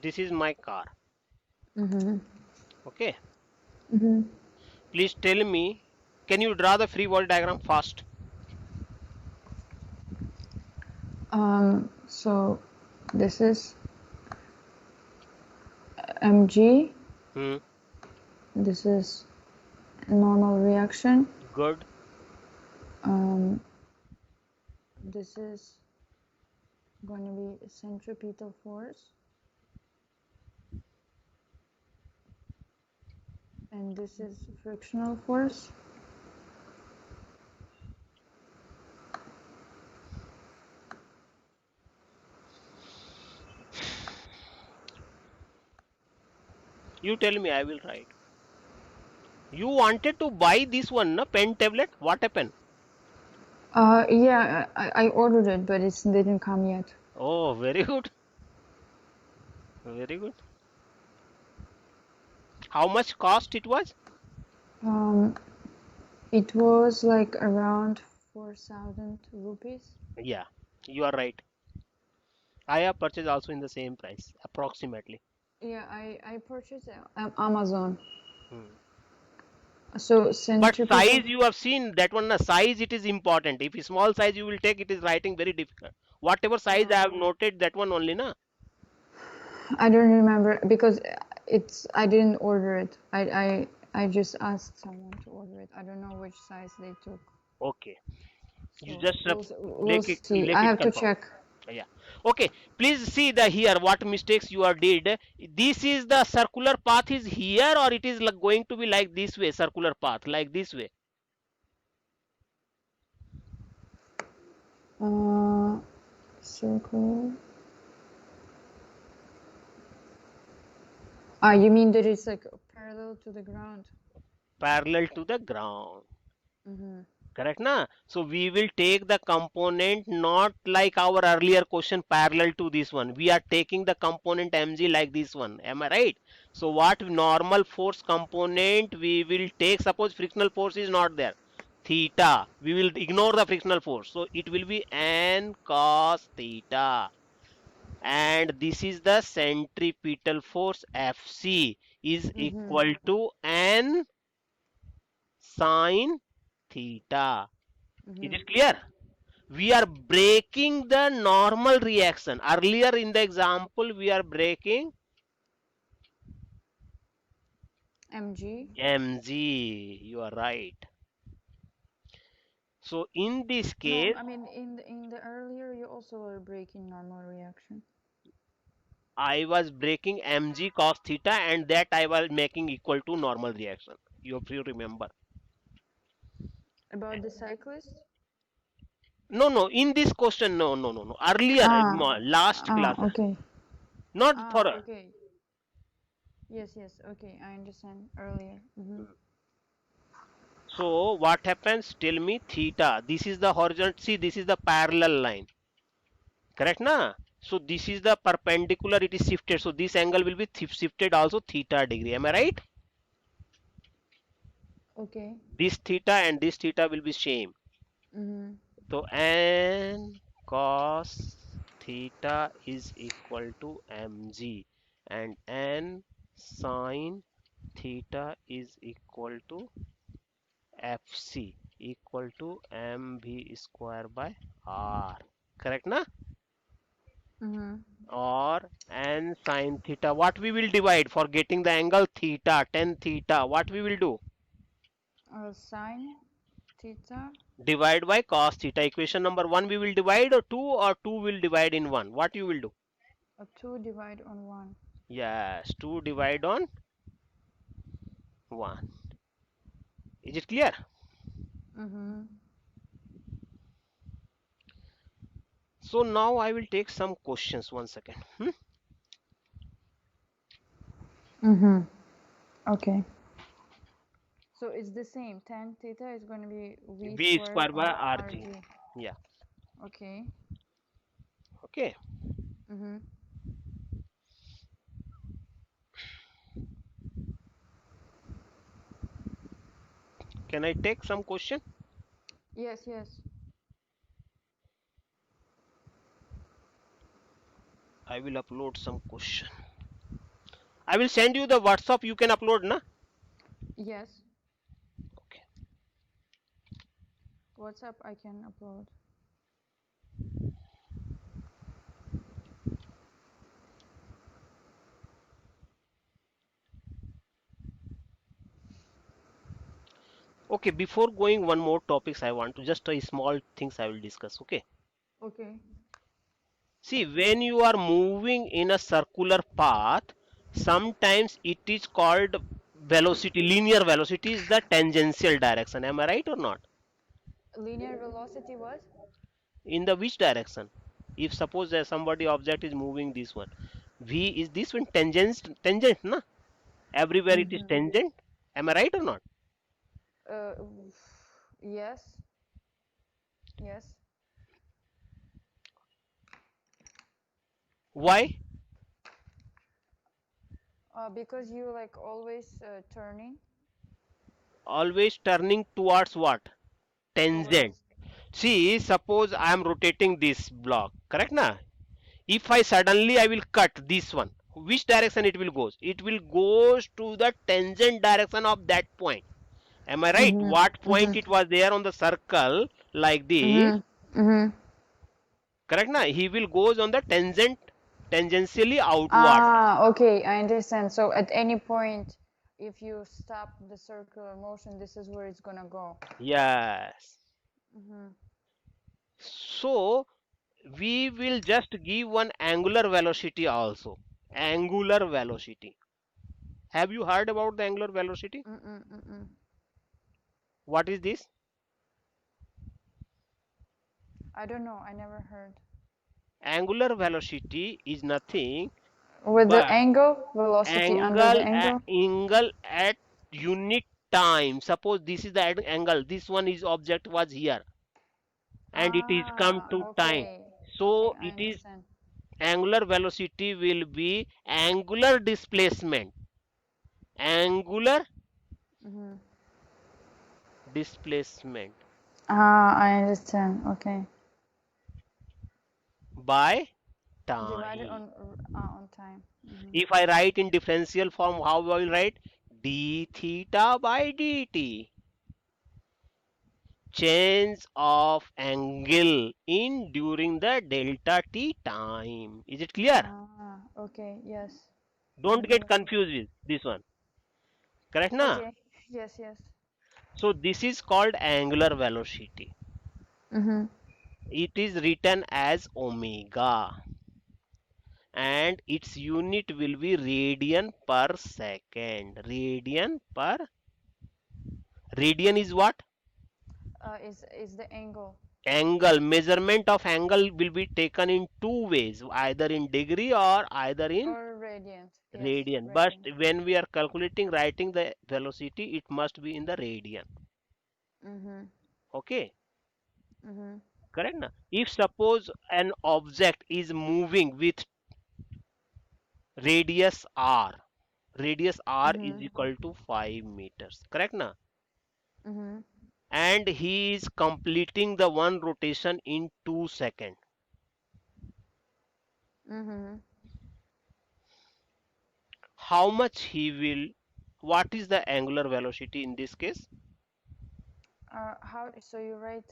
This is my car. Okay. Please tell me, can you draw the free body diagram fast? So this is mg. Hmm. This is normal reaction. Good. This is going to be centripetal force, and this is frictional force. You tell me, I will write. You wanted to buy this one, na pen tablet? What happened? Yeah, I ordered it, but it didn't come yet. Oh, very good. Very good. How much cost it was? It was like around 4,000 rupees. Yeah, you are right. I have purchased also in the same price, approximately. Yeah, I purchased Amazon. Hmm. So But centripetal. size you have seen that one, na size it is important. If small size you will take, it is writing very difficult. Whatever size I have Uh, noted, that one only na. I don't remember because I didn't order it. I just asked someone to order it. I don't know which size they took. Okay, you So just we'll see. make I it have to confirm. check. Yeah. Okay. Please see the here what mistakes you are did. This is the circular path is here, or it is like going to be like this way, circular path like this way. Circle. Ah, you mean that it's like parallel to the ground? Parallel to the ground. Mm-hmm. Correct na? So we will take the component not like our earlier question parallel to this one. We are taking the component mg like this one. Am I right? So what normal force component we will take, suppose frictional force is not there. Theta. We will ignore the frictional force. So it will be n cos theta. And this is the centripetal force Fc is Mm-hmm. equal to n sine theta. Is Mm-hmm. it clear? We are breaking the normal reaction. Earlier in the example, we are breaking Mg. mg. You are right. So in this No, case, I mean in the earlier you also were breaking normal reaction. I was breaking mg cos theta, and that I was making equal to normal reaction. If you remember. About the cyclist? No, no. In this question, no, no, no, no. Earlier, Ah, last class, okay. not Ah, for. okay. Yes, yes, okay, I understand earlier. Mm-hmm. So what happens? Tell me theta. This is the horizontal. See, this is the parallel line. Correct na? So this is the perpendicular, it is shifted, so this angle will be shifted also theta degree. Am I right? Okay. This theta and this theta will be same. Mm-hmm. So n cos theta is equal to mg, and n sine theta is equal to fc equal to mv square by r. Correct na? Mm-hmm. Or n sine theta, what we will divide for getting the angle theta, tan theta, what we will do? Sine theta. Divide by cos theta. Equation number 1 we will divide, or 2 will divide in 1. What you will do? 2 divide on 1. Yes, 2 divide on 1. Is it clear? Mm-hmm. So now I will take some questions. 1 second. Mm-hmm. Okay. So it's the same. Tan theta is going to be V V squared square by on rg. RG. Yeah. Okay. Okay. Mm-hmm. Can I take some question? Yes, yes. I will upload some question. I will send you the WhatsApp. You can upload, na? Yes. Okay. WhatsApp I can upload. Okay, before going one more topics, I want to just a small things I will discuss. Okay. Okay. See, when you are moving in a circular path, sometimes it is called velocity, linear velocity is the tangential direction. Am I right or not? Linear velocity was? In the which direction? If suppose that somebody object is moving this one, V is this one tangent, na? Everywhere it is Mm-hmm. tangent. Am I right or not? Uh, yes. Yes. Why? Because you like always turning Always turning towards what? Tangent. towards. See, suppose I am rotating this block, correct na? If I suddenly I will cut this one, which direction it will goes? It will goes to the tangent direction of that point. Am I right? Mm-hmm. What point Mm-hmm. it was there on the circle like this? Mm-hmm. Mm-hmm. Correct na? He will goes on the tangentially outward. Ah, okay, I understand. So at any point, if you stop the circular motion, this is where it's gonna go. Yes. Mm-hmm. So we will just give one angular velocity also. Angular velocity. Have you heard about the angular velocity? Mm-mm, mm-mm. What is this? I don't know. I never heard. Angular velocity is nothing With the but angle, velocity under the angle? angle at unit time. Suppose this is the angle. This one is object was here and it is come Ah, to time. okay. Okay, So I it is understand. angular velocity will be angular displacement. Angular Mm-hmm. displacement Ah, I understand. Okay. by Divided time. on time. Mm-hmm. If I write in differential form, how I will write? D theta by dt. Change of angle in during the delta t time. Is it clear? Ah, okay. Yes, I Don't got get it. confused with this one. Correct na? Okay. Yes, yes. So this is called angular velocity. Mm-hmm. It is written as omega and its unit will be radian per second. Radian is what? Is the angle? Angle. Measurement of angle will be taken in two ways, either in degree or either in Or radiant? Yes, radian. But radiant. when we are calculating, writing the velocity, it must be in the radian. Mm-hmm. Okay, Mm-hmm. correct na? If suppose an object is moving with radius r is Mm-hmm. equal to 5 meters, correct na? Mm-hmm. And he is completing the one rotation in 2 seconds. Mm-hmm. How much he will, what is the angular velocity in this case? How so you write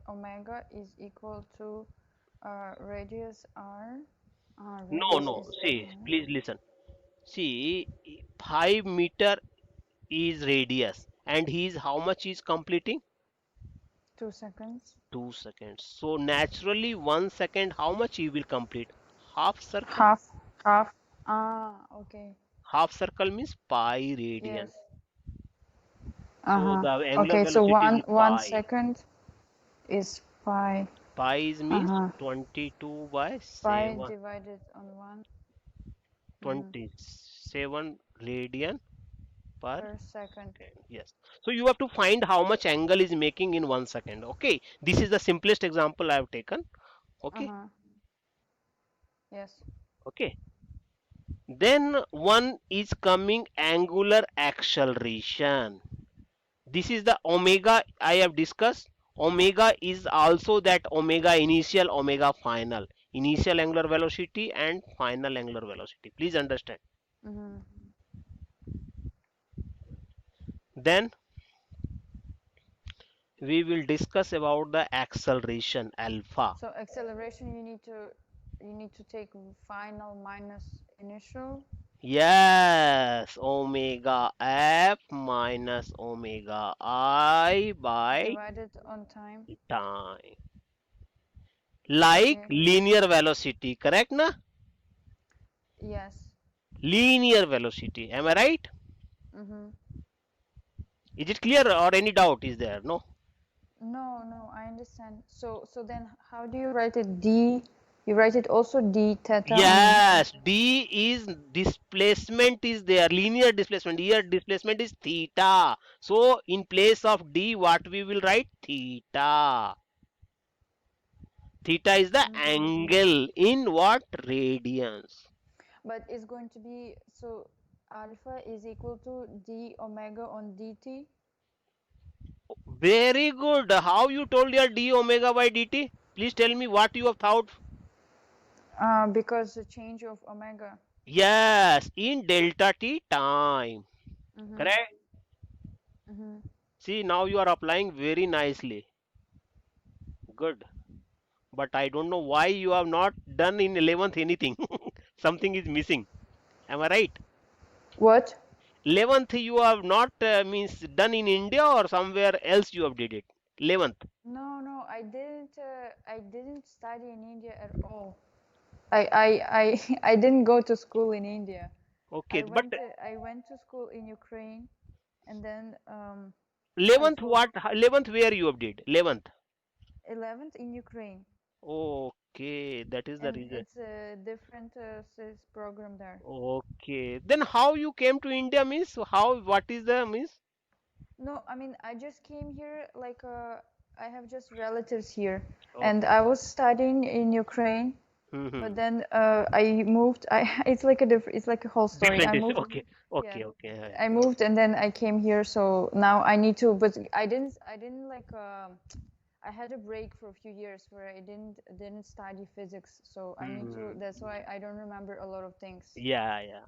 omega is equal to radius r. No, Radius no, is see, r. please listen. See, 5 meter is radius and he is how much is completing? 2 seconds. 2 seconds. So naturally 1 second how much he will complete? Half circle. Half. Half. Ah, okay. Half circle means pi radian. Yes. So Uh-huh. the angular Okay, so velocity one is one pi. second is pi. Pi is means Uh-huh. 22 by Pi 7. divided on 1. Mm-hmm. 27 radian per Per second. second. Yes. So you have to find how much angle is making in 1 second. Okay. This is the simplest example I have taken. Okay. Uh-huh. Yes. Okay. Then one is coming angular acceleration. This is the omega I have discussed. Omega is also that omega initial, omega final. Initial angular velocity and final angular velocity. Please understand. Mm-hmm. Then we will discuss about the acceleration alpha. So acceleration you need to take final minus initial. Yes, omega f minus omega I by Divided on time. time. Like Okay. linear velocity, correct na? Yes. Linear velocity. Am I right? Mm-hmm. Is it clear or any doubt is there? No? No, no, I understand. So then how do you write it? D, you write it also D theta on. Yes, d is displacement is there. Linear displacement. Here displacement is theta. So in place of d, what we will write? Theta. Theta is the angle in what? Radians. But it's going to be, so alpha is equal to d omega on dt. Very good. How you told your d omega by dt? Please tell me what you have thought. Because the change of omega. Yes, in delta t time. Mm-hmm. Correct? Mm-hmm. See, now you are applying very nicely. Good. But I don't know why you have not done in 11th anything. Something is missing. Am I right? What? 11th you have not means done in India or somewhere else you have did it. 11th. No, no, I didn't. I didn't study in India at all. I didn't go to school in India. Okay, but I went to school in Ukraine, and then I 11th told what? 11th where you have did? 11th. 11th in Ukraine, Okay, that is the and reason. it's a different program there. Okay, then how you came to India means how? What is the means? No, I mean I just came here like I have just relatives here, and Okay. I was studying in Ukraine, but Hmm. then I moved. I it's like a it's like a whole story. Different I is moved. okay. Yeah, Okay. Okay. I moved and then I came here. So now I need to, but I didn't like I had a break for a few years where I didn't study physics. So I need to. Hmm. That's why I don't remember a lot of things. Yeah. Yeah.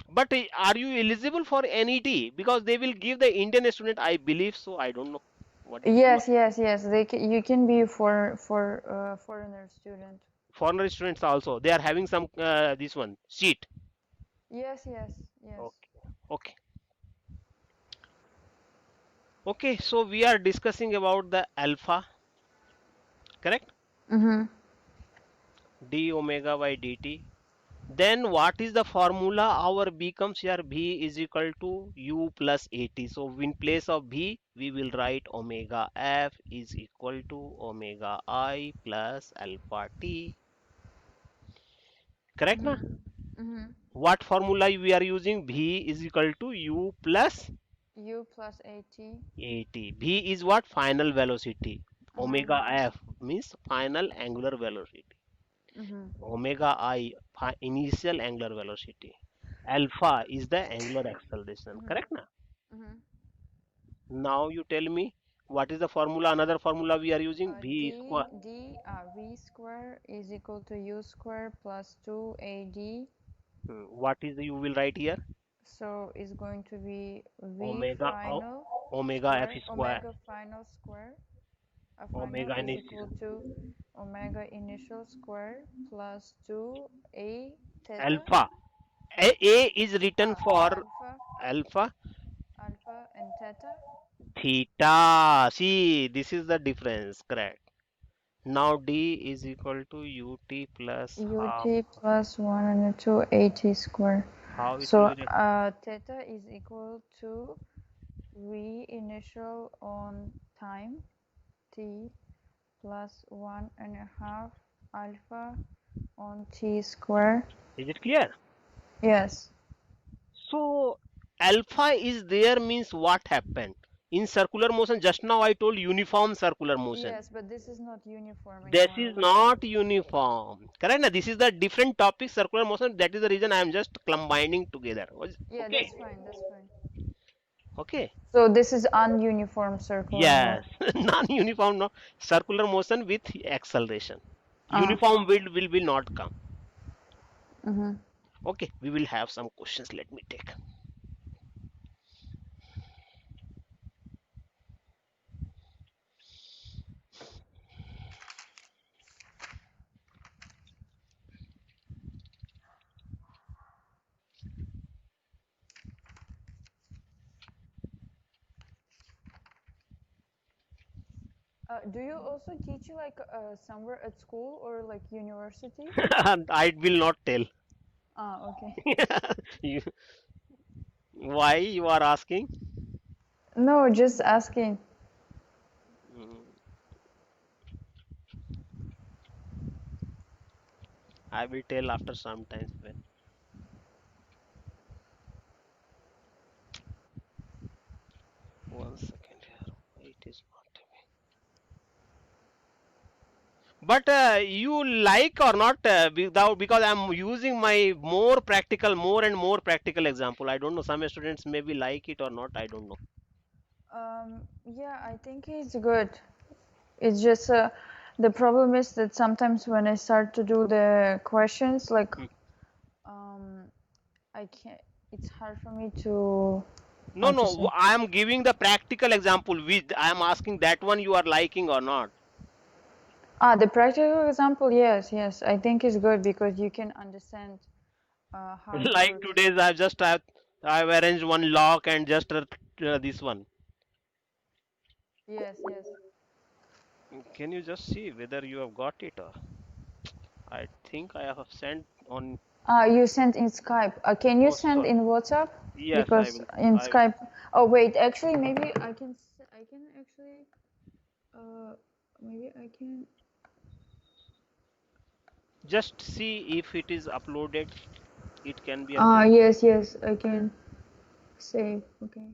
But are you eligible for NET? Because they will give the Indian student, I believe so. I don't know. What is Yes, yes, yes. You can be for foreigner student. foreigner students also? They are having some this one sheet. Yes, yes, yes. Okay. Okay. Okay. So we are discussing about the alpha, correct? Mm-hmm. D omega by dt. Then what is the formula? Our B comes here. B is equal to U plus AT. So in place of B, we will write omega F is equal to omega I plus alpha T. Correct na? Mm-hmm. Mm-hmm. What formula we are using? V is equal to U plus U plus AT. AT. V is what? Final velocity. Uh-huh. Omega F means final angular velocity. Mm-hmm. Omega I initial angular velocity. Alpha is the angular acceleration. Mm-hmm. Correct na? Mm-hmm. Now you tell me what is the formula? Another formula we are using V square. V square is equal to U square plus 2AD. What is the you will write here? So it's going to be V Omega final omega F square, square. omega final square. A final Omega is initial. equal to omega initial square plus 2A theta. Alpha. A is written for Alpha, alpha. alpha, and theta. Theta. See, this is the difference. Correct. Now D is equal to UT plus half. UT plus 1 and 2 AT square. How it will So be? theta is equal to V initial on time t plus 1.5 alpha on t square. Is it clear? Yes. So alpha is there means what happened? In circular motion, just now I told uniform circular motion. Yes, but this is not uniform This anymore. is not uniform. Correct? Na? This is the different topic, circular motion. That is the reason I am just combining together. Yeah, Okay. that's fine. That's fine. Okay. So this is ununiform circular Yes. motion. Non-uniform, no. Circular motion with acceleration. Ah. Uniform will not come. Mm-hmm. Okay. We will have some questions. Let me take. Do you also teach like somewhere at school or like university? I will not tell. Ah, okay. You, why you are asking? No, just asking. Mm, I will tell after some time when. One second here. It is not. But you like or not without because I'm using my more and more practical example. I don't know. Some students maybe like it or not. I don't know. Yeah, I think it's good. It's just the problem is that sometimes when I start to do the questions, like I can't. It's hard for me to No, how to no, say. I am giving the practical example with, I am asking that one you are liking or not. The practical example, yes, I think is good because you can understand how it Like works. today's I've arranged one lock and just this one. Yes, yes. Can you just see whether you have got it or I think I have sent on. You sent in Skype. Can you Oh, send sorry. in WhatsApp? Yes, I Because will. in I Skype. Oh wait, actually maybe I can actually maybe I can. just see if it is uploaded. It can be uploaded. Yes, I can save. Okay.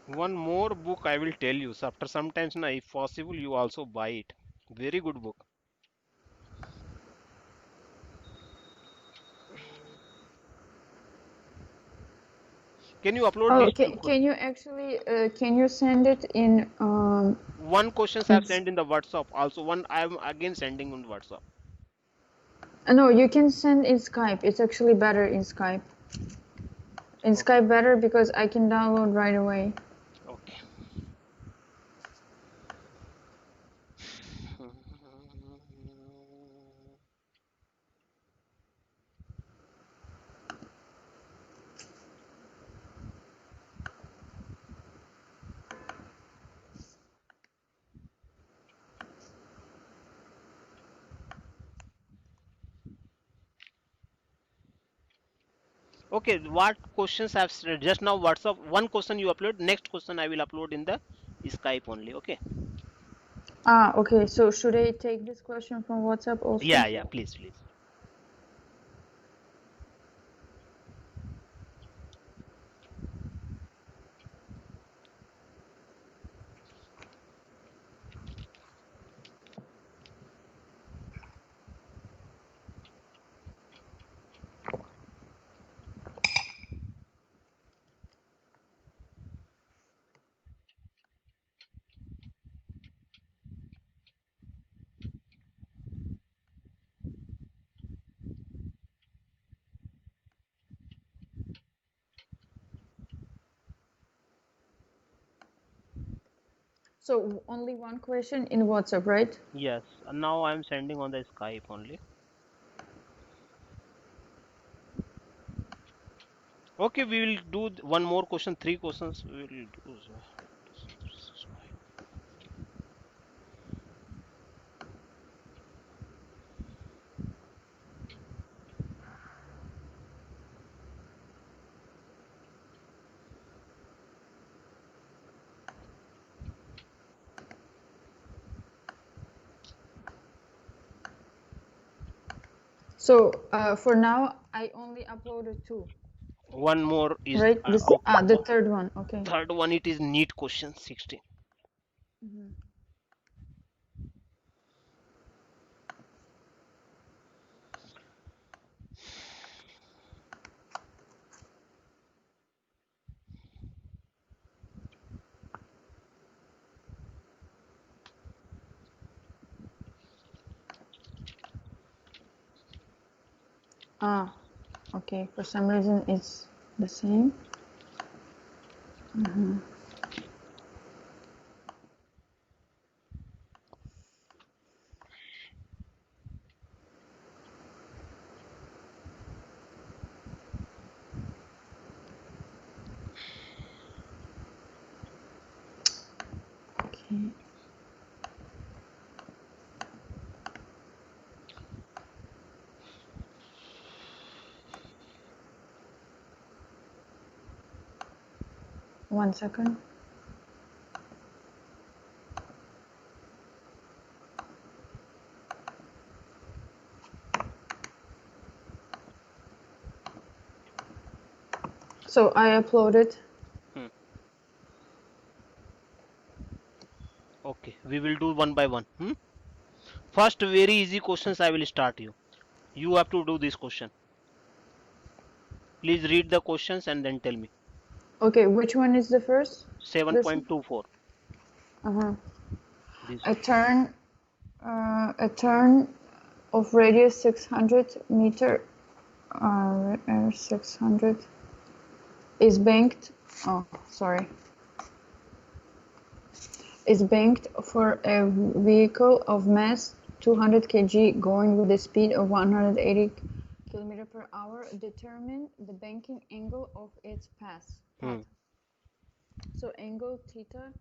One more book I will tell you. So after sometimes, na, if possible, you also buy it. Very good book. Can you upload Oh, these two can you actually can you send it one questions in I've sent in the WhatsApp. Also one I'm again sending on WhatsApp. no, you can send in Skype. It's actually better in Skype. In Okay. Skype better because I can download right away. Okay. Okay, what questions have just now WhatsApp? One question you upload, next question I will upload in the Skype only. Okay. Okay. So should I take this question from WhatsApp also? Yeah, yeah, please, please. So only one question in WhatsApp, right? Yes, now I'm sending on the Skype only. Okay, we will do one more question, three questions. We will do. So for now, I only uploaded two, One more is right? This okay. the third one. Okay. Third one it is neat question 16. Mhm. Ah, okay. For some reason, it's the same. Okay. One second. So I uploaded. Hmm. Okay, we will do one by one. First, very easy questions I will start you. You have to do this question. Please read the questions and then tell me. Okay, which one is the first? This one? 7.24. Uh-huh. This A turn of radius 600 meter, 600 is banked. Oh, sorry. Is banked for a vehicle of mass 200 kg going with a speed of 180 km per hour. Determine the banking angle of its path. Hmm. So angle theta.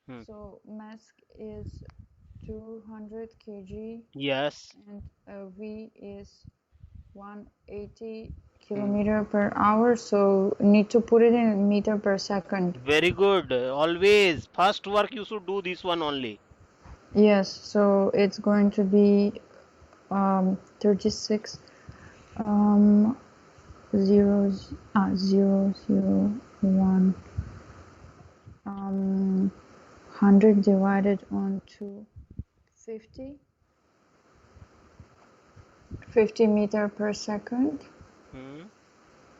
Hmm. So mass is 200 kg Yes. and V is 180 kilometer per hour. So need to put it in meter per second. Very good. Always. First work you should do this one only. Yes, so it's going to be 36 0 0 0 1 100 divided on 250 50 meter per second.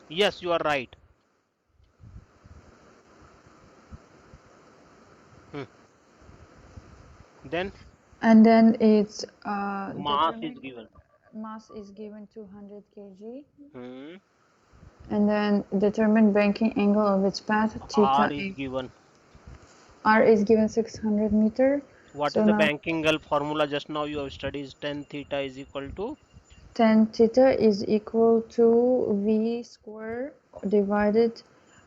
Yes, you are right. Then And then it's mass is given. mass is given 200 kg. Hmm. And then determine banking angle of its path R theta is a. given. R is given 600 meter. What So is the now banking angle formula just now you have studied? Tan theta is equal to tan theta is equal to V square divided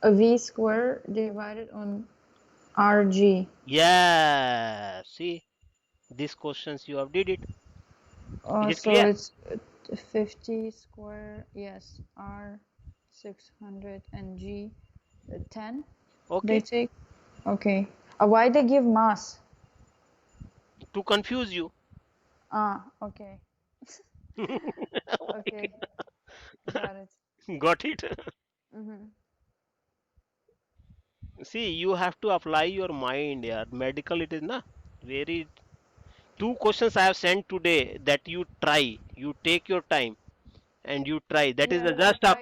V square divided on RG. yeah. See, these questions you have did it. Is it So clear? it's 50 square, yes, R 600 and G 10. They Okay. take, okay. Why they give mass? To confuse you. Okay. Okay, got it. Got it? Mm-hmm. See, you have to apply your mind. Yeah. Medical it is na. Very two questions I have sent today that you try. You take your time and you try. That is Yes, the just up.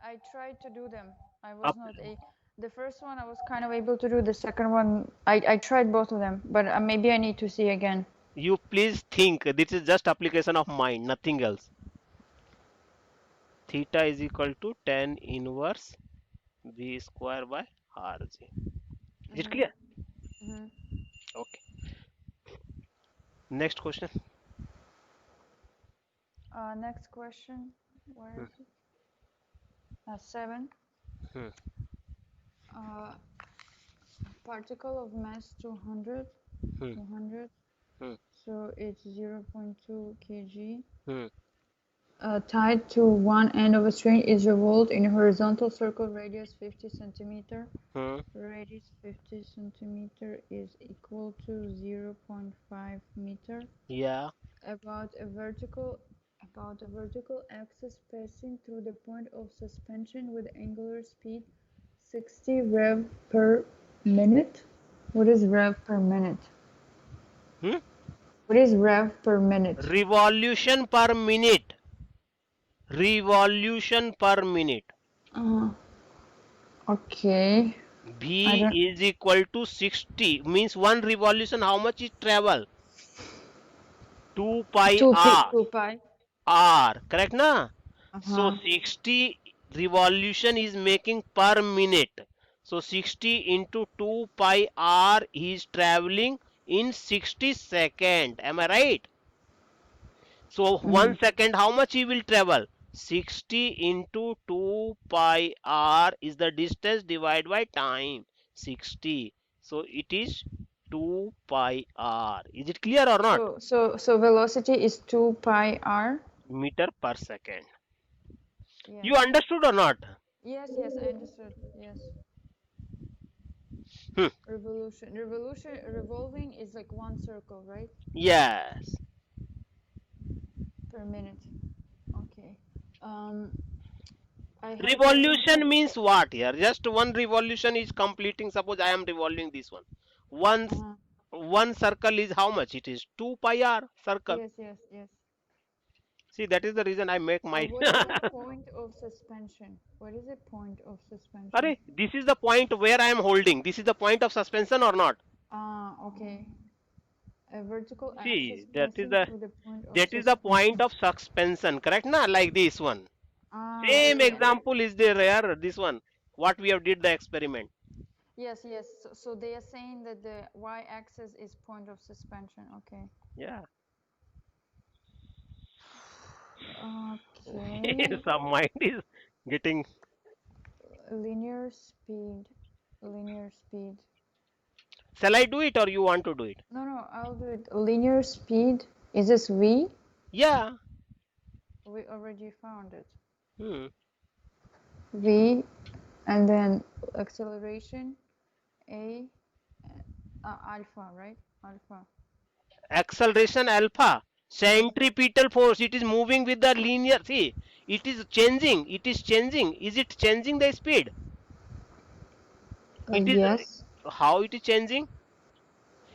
I tried to do them. I was up. not a. The first one I was kind of able to do. The second one, I tried both of them, but maybe I need to see again. You please think this is just application of mind, nothing else. Theta is equal to tan inverse V square by RG. Is it clear? Mm-hmm. Okay. Next question. Next question. Where is it? 7. Hmm. Particle of mass 200. Hmm. 200. Hmm. So it's 0.2 kg. Hmm. Tied to one end of a string is revolved in a horizontal circle radius 50 centimeter. Hmm. Radius 50 centimeter is equal to 0.5 meter. Yeah. About a vertical axis passing through the point of suspension with angular speed 60 rev per minute. What is rev per minute? Hmm? What is rev per minute? Revolution per minute. Revolution per minute. Okay. I V don't. is equal to 60. Means one revolution, how much it travel? 2 pi 2 pi. r. 2 pi. R. Correct na? So Uh-huh. 60 revolution is making per minute. So 60 into 2 pi r is traveling in 60 second. Am I right? So 1 second how much he will travel? 60 into 2 pi r is the distance divided by time. 60. So it is 2 pi r. Is it clear or not? So velocity is 2 pi r. Meter per second. Yes. You understood or not? Yes, I understood. Yes. Hmm. Revolving is like one circle, right? Yes. Per minute. Okay. I have to read Revolution means what here? Just one revolution is completing. Suppose I am revolving this one. Once. uh, one circle is how much? It is 2 pi r circle. Yes, yes, yes. See, that is the reason I make my. What is the point of suspension? What is the point of suspension? Arey, this is the point where I am holding. This is the point of suspension or not? Ah, okay. A vertical axis See, passing through the point of that is the point suspension. of suspension, correct? Na, like this one. Ah, Same okay. example is there here. This one, what we have did the experiment. Yes, yes. So they are saying that the y-axis is point of suspension. Okay. Yeah. Okay. Some mind is getting. Linear speed. Linear speed. Shall I do it or you want to do it? No, no, I'll do it. Linear speed. Is this v? Yeah. We already found it. Hmm. V, and then acceleration, a, alpha, right? Alpha. Acceleration alpha. Centripetal force. It is moving with the linear. See, it is changing. It is changing. Is it changing the speed? It is Yes, how it is changing?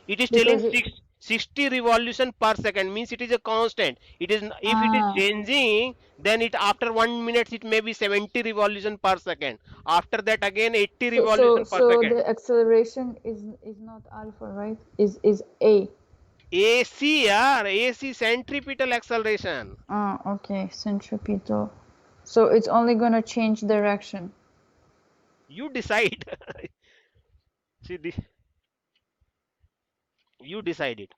It is telling because it, 60 revolution per second means it is a constant. It is if it is ah, changing, then it after 1 minute it may be 70 revolution per second. After that again 80 revolution per so second. the acceleration is not alpha, right? Is a. AC yaar, AC centripetal acceleration. Ah, okay, centripetal. So it's only gonna change direction. You decide. See this, you decide it.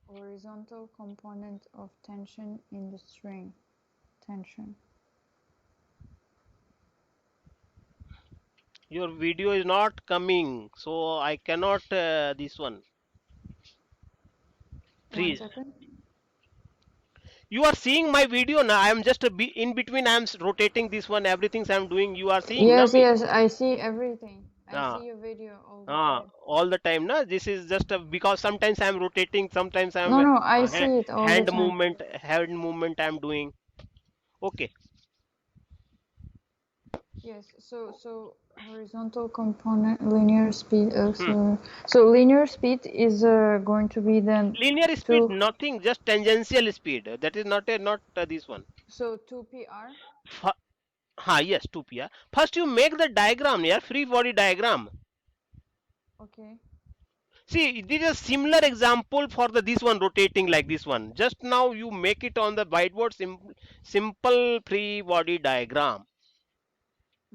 Horizontal component of tension in the string. Tension. Your video is not coming, so I cannot this one. 1 Freeze. second. You are seeing my video now. I am just in between. I am rotating this one. Everything I am doing. You are seeing now Yes, me. yes, I see everything. I Ah, see your video all the time. all the time. Na, this is just because sometimes I am rotating. Sometimes I am No, no, I see it all the time. hand movement. I am doing. Okay. Yes, so horizontal component, linear speed, Hmm. so linear speed is going to be then Linear speed, 2, nothing. Just tangential speed. That is not this one. so 2 pr. Yes, 2 p. First, you make the diagram. Yeah, free body diagram. Okay. See, this is a similar example for the this one rotating like this one. Just now you make it on the whiteboard simple free body diagram.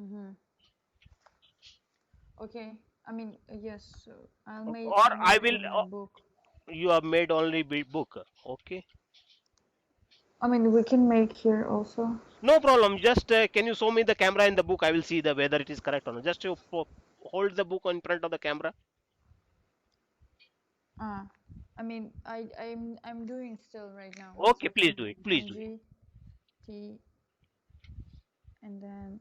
Mm-hmm. Okay. I mean, yes, so Or I'll I make will in my book. you have made only book. Okay. I mean, we can make here also. No problem. Just can you show me the camera in the book? I will see the whether it is correct or not. Just you hold the book in front of the camera. Ah, I mean, I'm doing still right now. One Okay, please second. do it. Please do it. Mg T, and then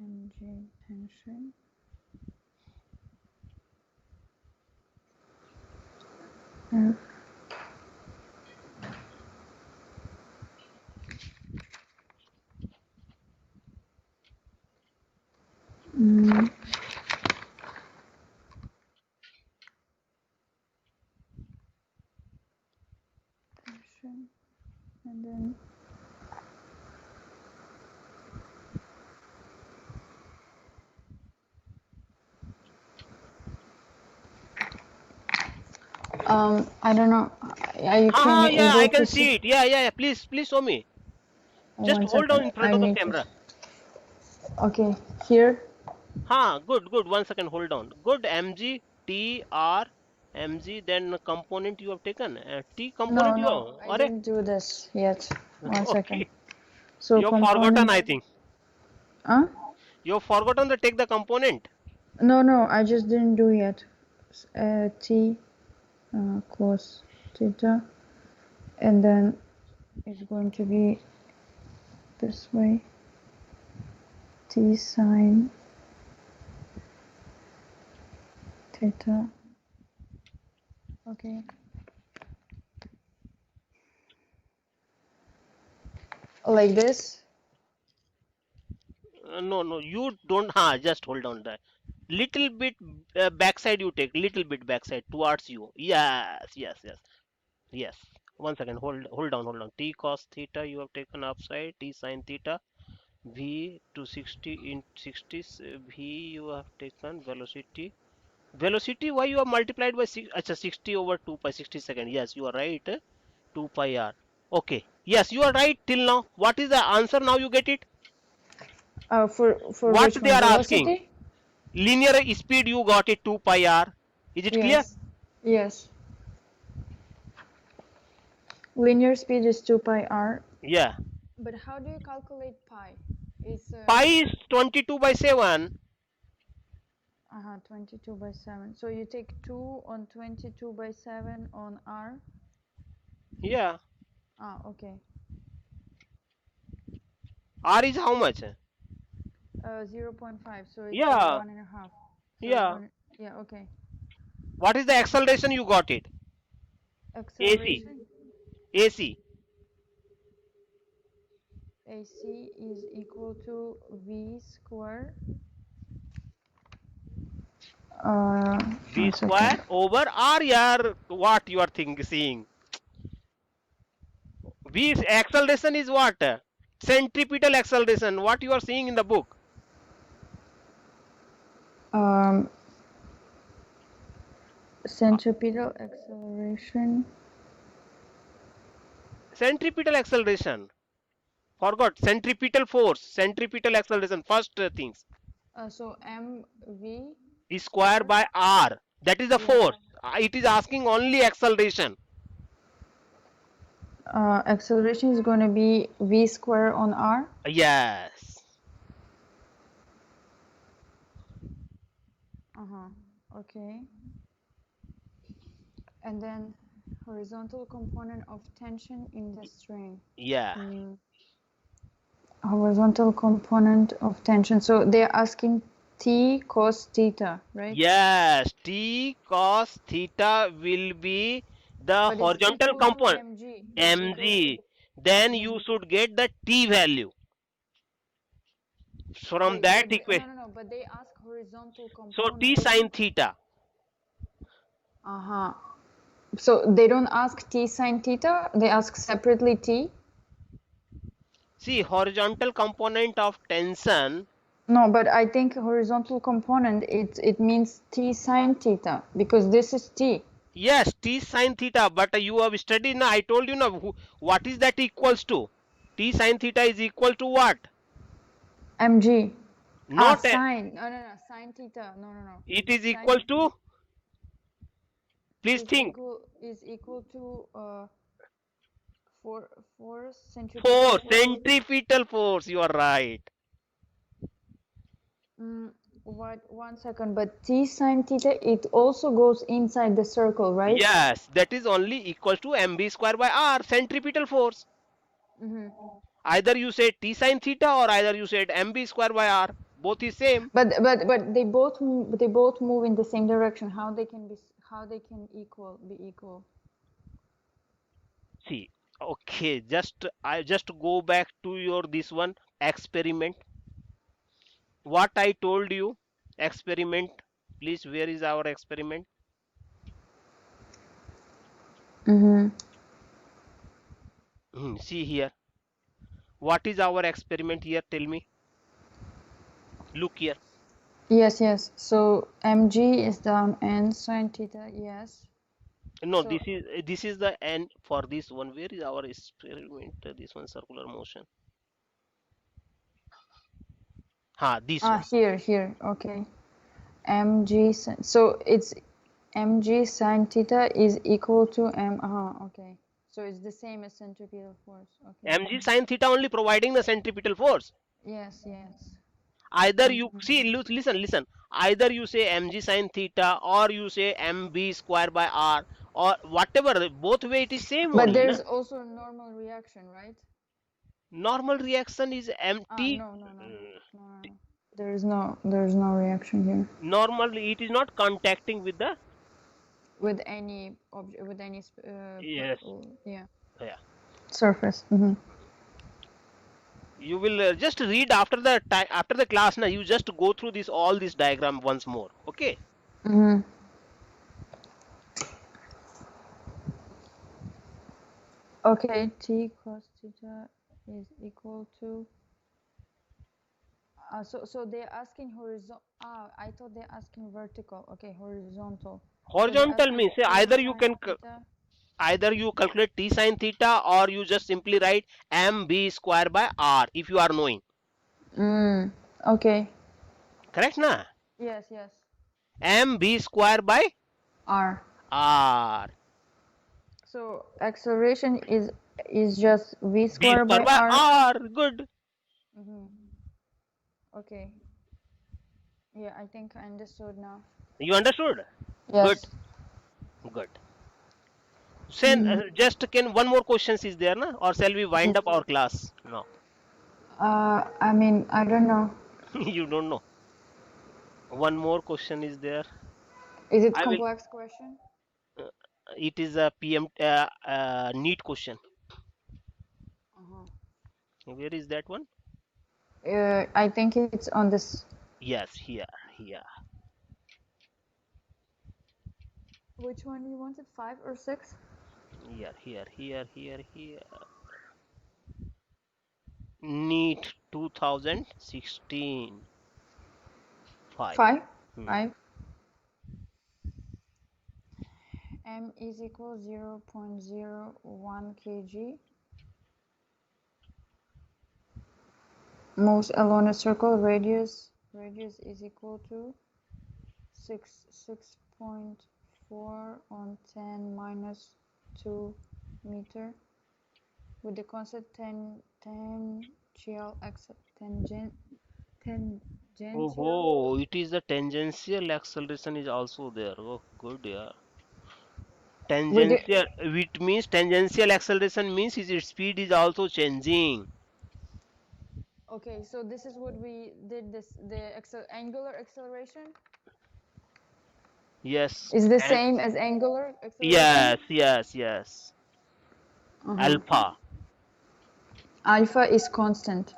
Mg tension. F mm, tension, and then I don't know. You can Yeah, I able to can see. see it. Yeah. Please show me. Just One hold on second. in front I of the need to. camera. Okay, here. Good. 1 second, hold on. Good, mg, tr, mg, then component you have taken. T No, component you no, I have. Are didn't do this yet. One second. okay. So You have forgotten, component. I think. Huh? You have forgotten to take the component. No, no, I just didn't do yet. T cos theta, and then it's going to be this way. T sine theta. Okay. Like this. No, you don't. Just hold on there. Little bit backside you take. Little bit backside towards you. Yes. 1 second. Hold on. T cos theta you have taken upside. T sin theta. V to 60 in 60. V you have taken velocity. Velocity why you have multiplied by 6? Achha, 60 over 2 pi 60 second. Yes, you are right. 2 pi r. Okay. Yes, you are right till now. What is the answer now? You get it? For What which they one? are asking? Velocity? Linear speed you got it 2 pi r. Is it clear? Yes. Yes. Linear speed is 2 pi r. Yeah. But how do you calculate pi? It's Pi is 22 by 7. 22 by 7. So you take 2 on 22 by 7 on r. Yeah. Okay. R is how much? 0.5. So it's Yeah. 1.5. So Yeah. yeah, okay. What is the acceleration you got it? Acceleration AC. AC is equal to v square. V One square second. over R. Yeah. What you are seeing? V acceleration is what? Centripetal acceleration. What you are seeing in the book? Centripetal acceleration. Centripetal acceleration. Forgot. Centripetal force. Centripetal acceleration. First things. So mv Is square by R. That is the Yeah. force. It is asking only acceleration. Acceleration is going to be v square on r. Yes. Okay. And then horizontal component of tension in the string. Yeah. Horizontal component of tension. So they're asking t cos theta, right? Yes. T cos theta will be the But it's horizontal equal to component. mg. Mg. Then you should get the T value. From Wait, that but equation. no. But they ask horizontal So component. T sin theta. So they don't ask t sine theta. They ask separately t. See, horizontal component of tension. No, but I think horizontal component it means t sine theta because this is t. Yes, T sin theta. But you have studied now. I told you now. What is that equals to? T sin theta is equal to what? mg. Not a, Sine. No. Sine theta. No. it is Sine equal to. Please is think. equal to force centripetal Force, centripetal force. You are right. What? 1 second. But t sine theta it also goes inside the circle, right? Yes, that is only equal to mv square by r, centripetal force. Either you say T sin theta or either you said mv square by r. Both is same. But they both move in the same direction. How they can be equal? See, okay, I just go back to your this one experiment. What I told you, experiment. Please, where is our experiment? See here. What is our experiment here? Tell me. Look here. Yes. So mg is down n sine theta. Yes. No, So- this is the end for this one. Where is our experiment? This one circular motion. This one. Here. Okay. Mg so it's mg sine theta is equal to m. Okay. So it's the same as centripetal force. Okay. Mg sin theta only providing the centripetal force. Yes. Either you see, listen. Either you say mg sin theta or you say mb square by r or whatever. Both way it is same But only. there's Na? also a normal reaction, right? Normal reaction is empty. No. There's no reaction here Normally it is not contacting with the. with any object with any Yes. yeah Yeah. surface. You will just read after the time, after the class. Now you just go through this all this diagram once more. Okay. Mm-hmm. Okay, t cos theta is equal to. So they're asking horizontal. I thought they're asking vertical. Okay, horizontal. So they're Horizontal asking means t either you sine can theta. either you calculate t sine theta, or you just simply write mb square by r if you are knowing. Okay. Correct na? Yes, yes. Mb square by R. r. So acceleration is just v B square square by by r. r. Good. Mm-hmm. Okay. Yeah, I think I understood now. You understood? Good. Yes. Good. Then just can one more questions is there na, or shall we wind up our class now? I mean, I don't know. You don't know. One more question is there. Is it I will. complex question? It is a PM neat question. Uh-huh. Where is that one? I think it's on this. Yes, here, here. Which one you wanted? 5 or 6? Here. NEET 2016 5. 5? Hmm. 5. M is equal 0.01 kg. Moves along a circle. Radius is equal to 6.4 on 10 minus 2 meter with the constant tangential tangential. Oh, it is the tangential acceleration is also there. Oh, good, yeah. With the Tangential, it means tangential acceleration means its speed is also changing. Okay, so this is what we did. The angular acceleration Yes, is the and same as angular acceleration. yes. Uh-huh. Alpha. Alpha is constant.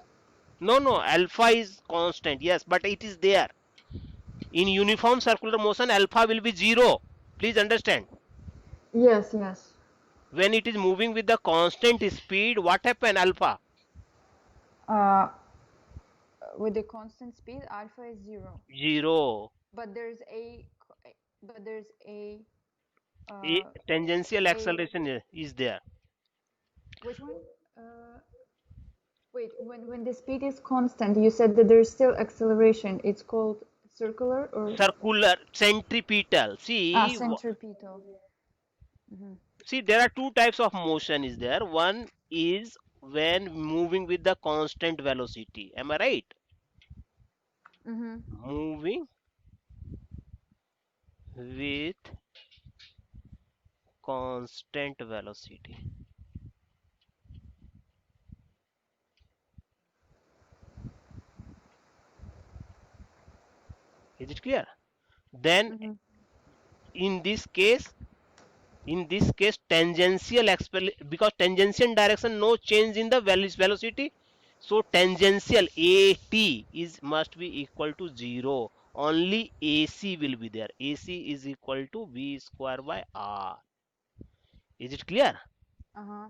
No, alpha is constant. Yes, but it is there. In uniform circular motion, alpha will be zero. Please understand. Yes, yes. When it is moving with the constant speed, what happen? Alpha Uh, with the constant speed, alpha is 0. zero. But there's a but there's A uh tangential a acceleration is there. which one? Uh, Wait, when the speed is constant, you said that there's still acceleration. It's called circular or Circular centripetal. centripetal. Mm-hmm. See, there are two types of motion is there. One is when moving with the constant velocity. Am I right? Mm-hmm. Moving with constant velocity. Is it clear? Then Mm-hmm. in this case, tangential because tangential direction no change in the velocity, so tangential at is must be equal to 0. Only AC will be there. AC is equal to v square by r. Is it clear? Uh-huh.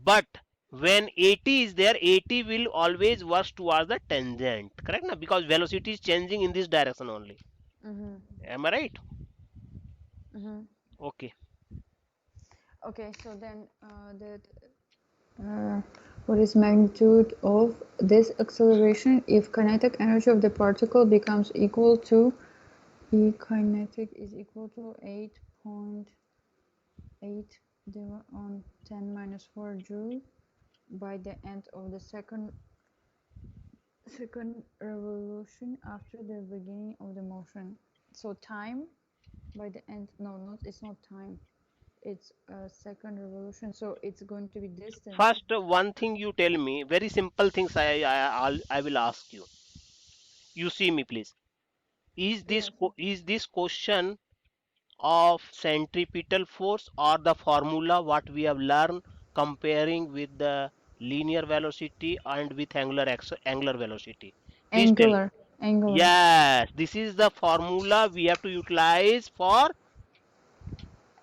But when at is there, at will always work towards the tangent, correct na? Because velocity is changing in this direction only. Mm-hmm. Am I right? Mm-hmm. Okay. Okay, so then what is magnitude of this acceleration if kinetic energy of the particle becomes equal to E kinetic is equal to 8.8 on 10 minus 4 joule by the end of the second revolution after the beginning of the motion. So time by the end, no, not it's not time. It's a second revolution, so it's going to be distance. First, one thing you tell me, very simple things I will ask you. You see me, please. Yes. Is this question of centripetal force or the formula what we have learned comparing with the Linear velocity and with angular velocity. Please tell me. Angular. Yes, this is the formula we have to utilize for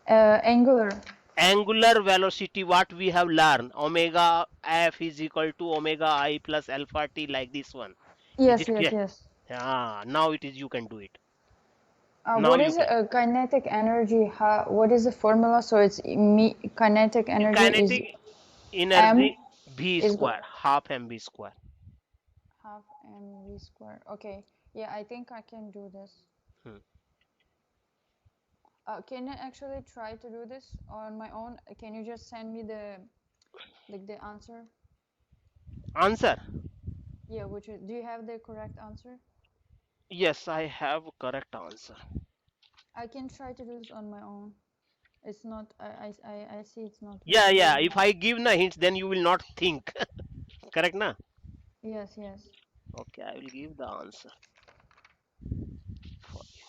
Angular. angular velocity. What we have learned, omega f is equal to omega I plus alpha t, like this one. Is Yes, it yes, clear? yes. Now it is, you can do it. Now What you is can. kinetic energy? What is the formula? So it's kinetic energy is Kinetic m energy v is square, half mv square. half mv square. Okay. Yeah, I think I can do this. Hmm. Can I actually try to do this on my own? Can you just send me the answer? Answer? Yeah, do you have the correct answer? Yes, I have correct answer. I can try to do this on my own. It's not. I see it's not Yeah, yeah. very If hard. I give na hints, then you will not think. Correct na? Yes, yes. Okay, I will give the answer for you.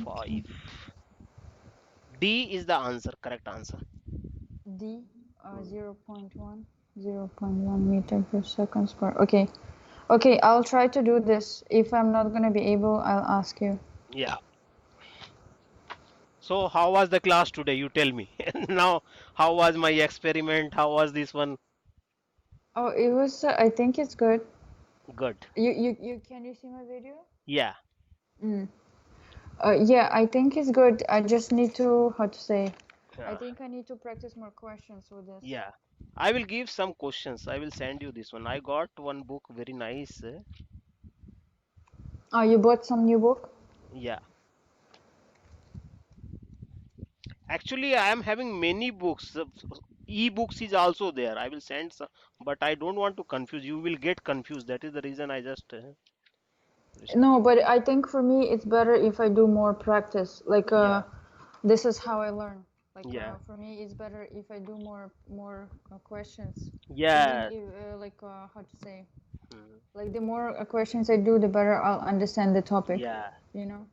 Five. D is the answer, correct answer. D, Hmm. 0.1 meter per second square. Okay. Okay, I'll try to do this. If I'm not gonna be able, I'll ask you. Yeah. So how was the class today? You tell me. Now, how was my experiment? How was this one? Oh, it was. I think it's good. Good. You can you see my video? Yeah. Mm. Yeah, I think it's good. I just need to, how to say, I Yeah. think I need to practice more questions with this. Yeah. I will give some questions. I will send you this one. I got one book very nice. Oh, you bought some new book? Yeah. Actually, I am having many books. E-books is also there. I will send some, but I don't want to confuse. You will get confused. That is the reason I just No, but I think for me it's better if I do more practice. Like yeah, this is how I learn. Like yeah, for me it's better if I do more questions. And then yeah. if, how to say, Mm, like the more questions I do, the better I'll understand the topic. yeah, You know.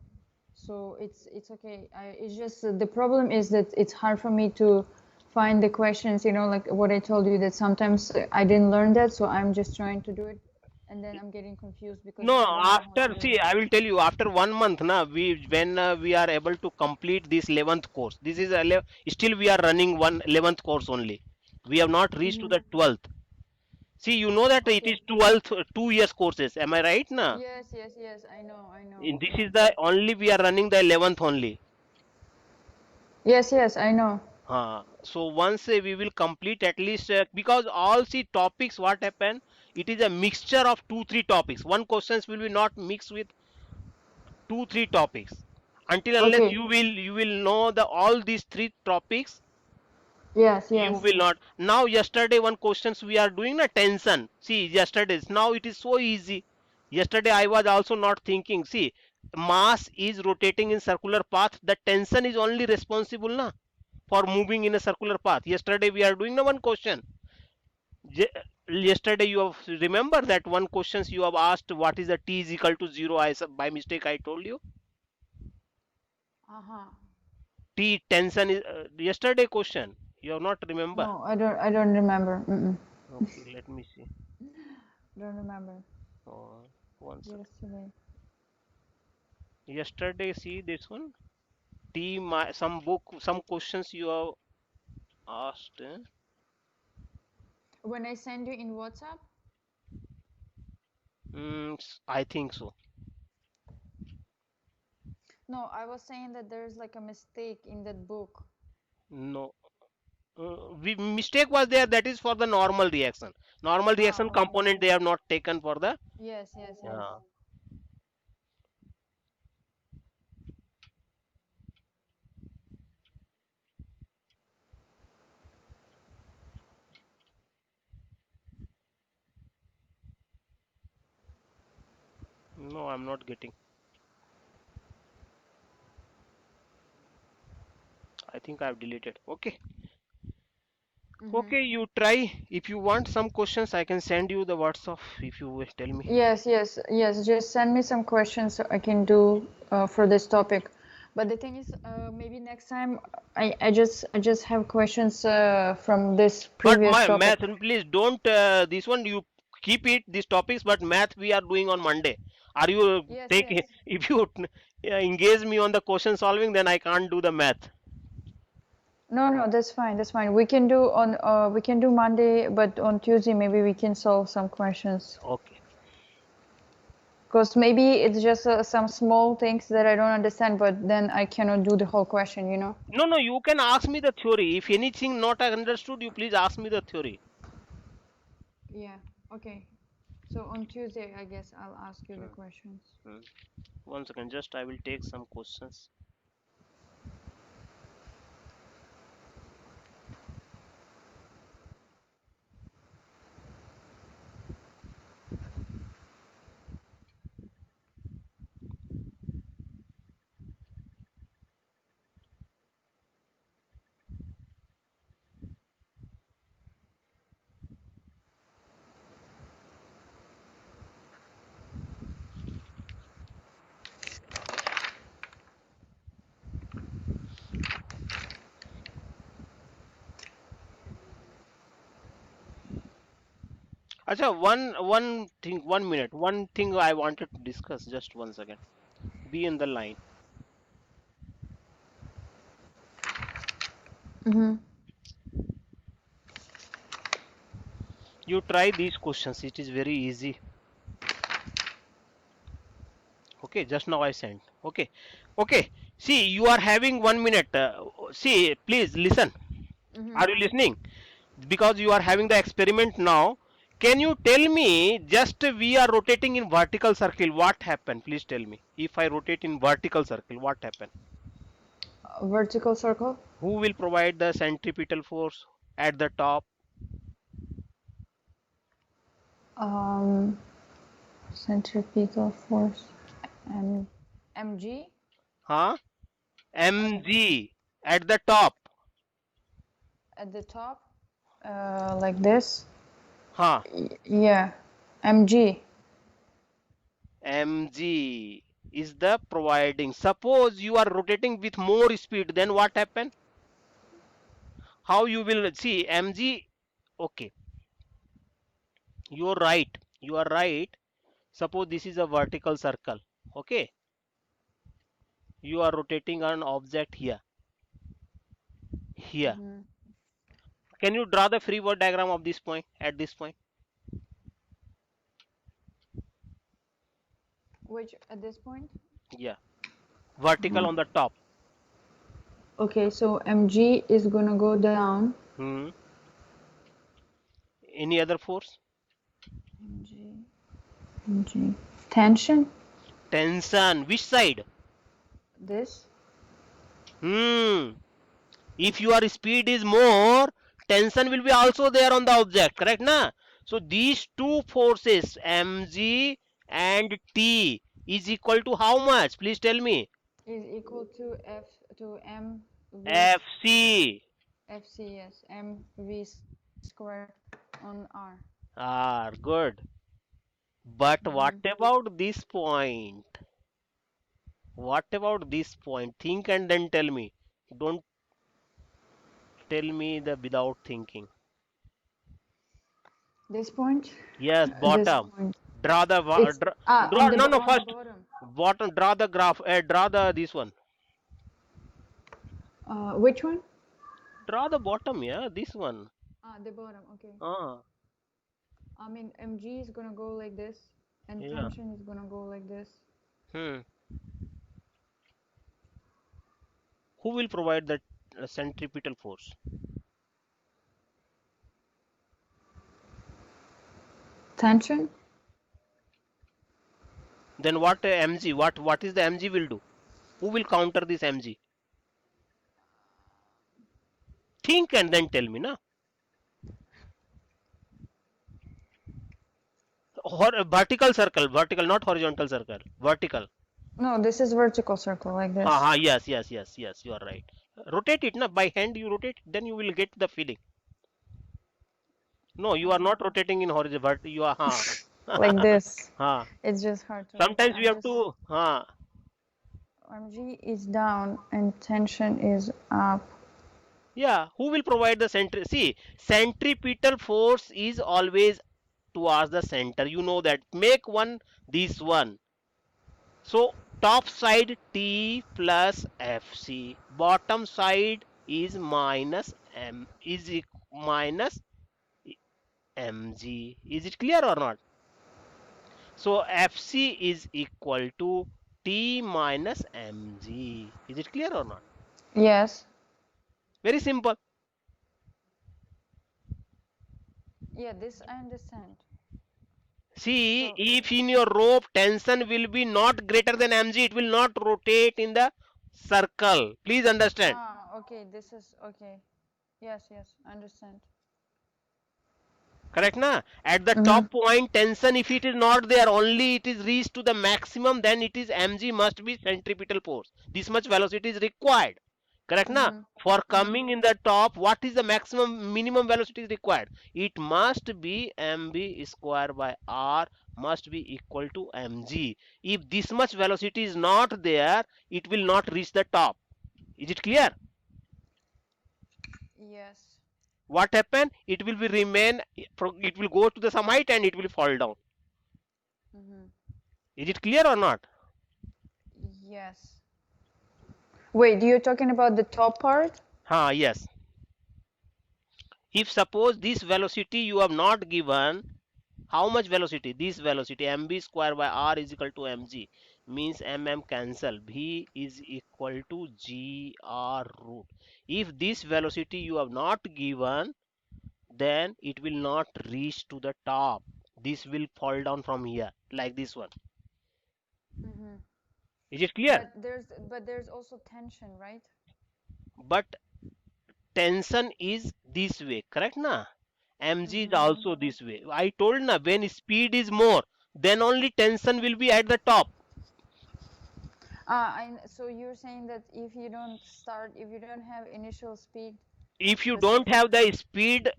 So it's okay. It's just the problem is that it's hard for me to find the questions. You know, like what I told you that sometimes I didn't learn that, so I'm just trying to do it, and then I'm getting confused because No, I don't know how after, to. see, I will tell you, after 1 month, na, we when we are able to complete this 11th course. This is still we are running 11th course only. We have not reached to Mm-hmm. the 12th. See, you know that it Okay. is 12th 2 years courses. Am I right, na? Yes, yes, yes. I know, I know. This Yeah. is the only we are running the 11th only. Yes, yes, I know. So once we will complete at least because all see topics what happen, it is a mixture of 2 3 topics. One questions will be not mixed with 2 3 topics. Until unless Okay. you will know the all these 3 topics, Yes, you yes. will not. Now yesterday one questions we are doing a tension. See, yesterday's, now it is so easy. Yesterday I was also not thinking. See, mass is rotating in circular path. The tension is only responsible na for moving in a circular path. Yesterday we are doing the one question. Ye- Yesterday you have remember that one questions you have asked what is the t is equal to 0. By mistake I told you Uh-huh. t tension is yesterday question. You have not remember. No, I don't remember. Mm-mm. Okay, let me see. Don't remember. Uh, one second. Yesterday. Yesterday, see this one. Some book, some questions you have asked. When I send you in WhatsApp? I think so. No, I was saying that there's like a mistake in that book. No. Mistake was there. That is for the normal reaction. Normal Ah, reaction okay. component they have not taken for the. Yes, yes, yes. Uh, no, I'm not getting. I think I've deleted. Okay. Mm-hmm. Okay, you try. If you want some questions, I can send you the WhatsApp if you wish. Tell me. Yes, yes, yes. Just send me some questions so I can do for this topic. But the thing is, maybe next time I just have questions from this But previous my topic. math, and please don't this one you keep it these topics, but math we are doing on Monday. Are you Yes, take yes. if you engage me on the question solving, then I can't do the math. No, no, that's fine. That's fine. We can do Monday, but on Tuesday maybe we can solve some questions. Okay. Because maybe it's just some small things that I don't understand, but then I cannot do the whole question, you know? No, no, you can ask me the theory. If anything not understood, you please ask me the theory. Yeah. Okay. So on Tuesday, I guess I'll ask you the Hmm, questions. hmm. One second, just I will take some questions. Acha, one thing, 1 minute, one thing I wanted to discuss. Just 1 second. Be in the line. Mm-hmm. You try these questions. It is very easy. Okay, just now I sent. Okay, okay. See, you are having 1 minute. See, please listen. Mm-hmm. Are you listening? Because you are having the experiment now. Can you tell me, just we are rotating in vertical circle, what happened? Please tell me. If I rotate in vertical circle, what happened? Vertical circle. Who will provide the centripetal force at the top? Um, Centripetal force. Mg Huh? M Mg at the top. at the top, like this. Huh? Yeah, Mg. Mg is the providing. Suppose you are rotating with more speed, then what happen? How you will see Mg? Okay, you are right. You are right. Suppose this is a vertical circle. Okay, you are rotating an object here. Here. Mm-hmm. Can you draw the free word diagram of this point at this point? Which at this point? Yeah. Vertical on the top. Okay, so Mg is gonna go down. Hmm. Any other force? Mg. Mg. Tension. Tension. Which side? This. Hmm. If your speed is more, tension will be also there on the object, correct na? So these two forces mg and t is equal to how much? Please tell me. Is equal to F to M V Fc. FC, yes, M V squared on R. Ah, good. But what Mm-hmm. about this point? What about this point? Think and then tell me. Don't tell me the without thinking. This point, Yes, this bottom. point. Draw the It's draw. No, no. on the First, bottom. bottom. Draw the graph. Draw the this one. Which one? Draw the bottom. Yeah, this one. The bottom. Okay. Ah, I mean, Mg is gonna go like this, and yeah. tension is gonna go like this. Hmm. Who will provide that centripetal force? Tension? Then what mg? What is the mg will do? Who will counter this mg? Think and then tell me, na. Vertical circle, vertical, not horizontal circle. Vertical. No, this is vertical circle like Ha this. ha. Yes, yes, yes, yes. You are right. Rotate it, na. By hand you rotate. Then you will get the feeling. No, you are not rotating in horizontal. But you are Like ha this. ha. It's just hard to Sometimes understand. we have to ha. mg is down and tension is up. Yeah, who will provide the center? See, centripetal force is always towards the center. You know that. Make one this one. So top side T plus Fc. Bottom side is minus M minus mg. Is it clear or not? So Fc is equal to T minus mg. Is it clear or not? Yes. Very simple. Yeah, this I understand. See, So, if in your rope tension will be not greater than mg, it will not rotate in the circle. Please understand. okay, this is okay. Yes, yes, understand. Correct na? At the Mm-hmm. top point tension, if it is not there, only it is reached to the maximum, then it is mg must be centripetal force. This much velocity is required. Correct na? Mm-hmm. For Mm-hmm. coming in the top, what is the maximum minimum velocity is required? It must be mb square by r must be equal to mg. If this much velocity is not there, it will not reach the top. Is it clear? Yes. What happen? It will be remain. It will go to the some height and it will fall down. Mm-hmm. Is it clear or not? Yes. Wait, you're talking about the top part? Yes. If suppose this velocity you have not given, how much velocity? This velocity mb square by r is equal to mg means mm cancel. V is equal to gr root. If this velocity you have not given, then it will not reach to the top. This will fall down from here like this one. Mm-hmm. Is it clear? But there's also tension, right? But tension is this way, correct na? Mg is Mm-hmm. also this way. I told na, when speed is more, then only tension will be at the top. So you're saying that if you don't have initial speed, If you the don't second, have the speed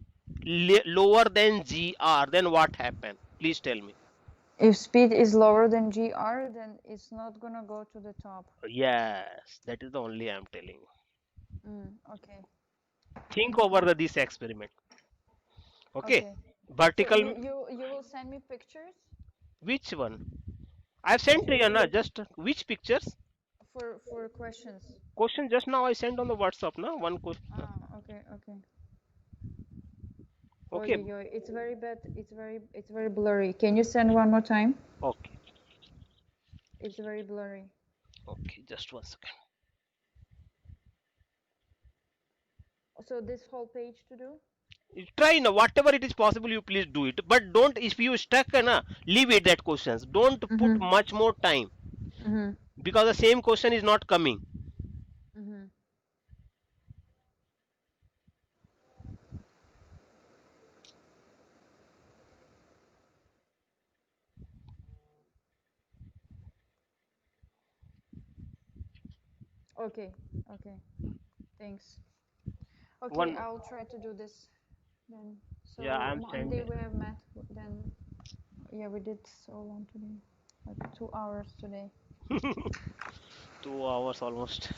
lower than gr, then what happen? Please tell me. if speed is lower than gr, then it's not gonna go to the top. Yes, that is the only I'm telling you. Okay. Think over this experiment. Okay. Okay. So Vertical, you will send me pictures which one? I've sent to you na, just which pictures? for questions. Question just now I sent on the WhatsApp na, one question. Okay, okay. Okay, It's very bad. It's very blurry. Can you send one more time? okay, It's very blurry. okay, just 1 second. So this whole page to do? Try na, whatever it is possible, you please do it. But don't, if you stuck na, leave it that questions. Don't put much more time because the same question is not coming. Okay, okay. Thanks. Okay, One, I'll try to do this then. So yeah, I'm Monday sending. we have math. Then yeah, we did so long today, like 2 hours today. 2 hours almost.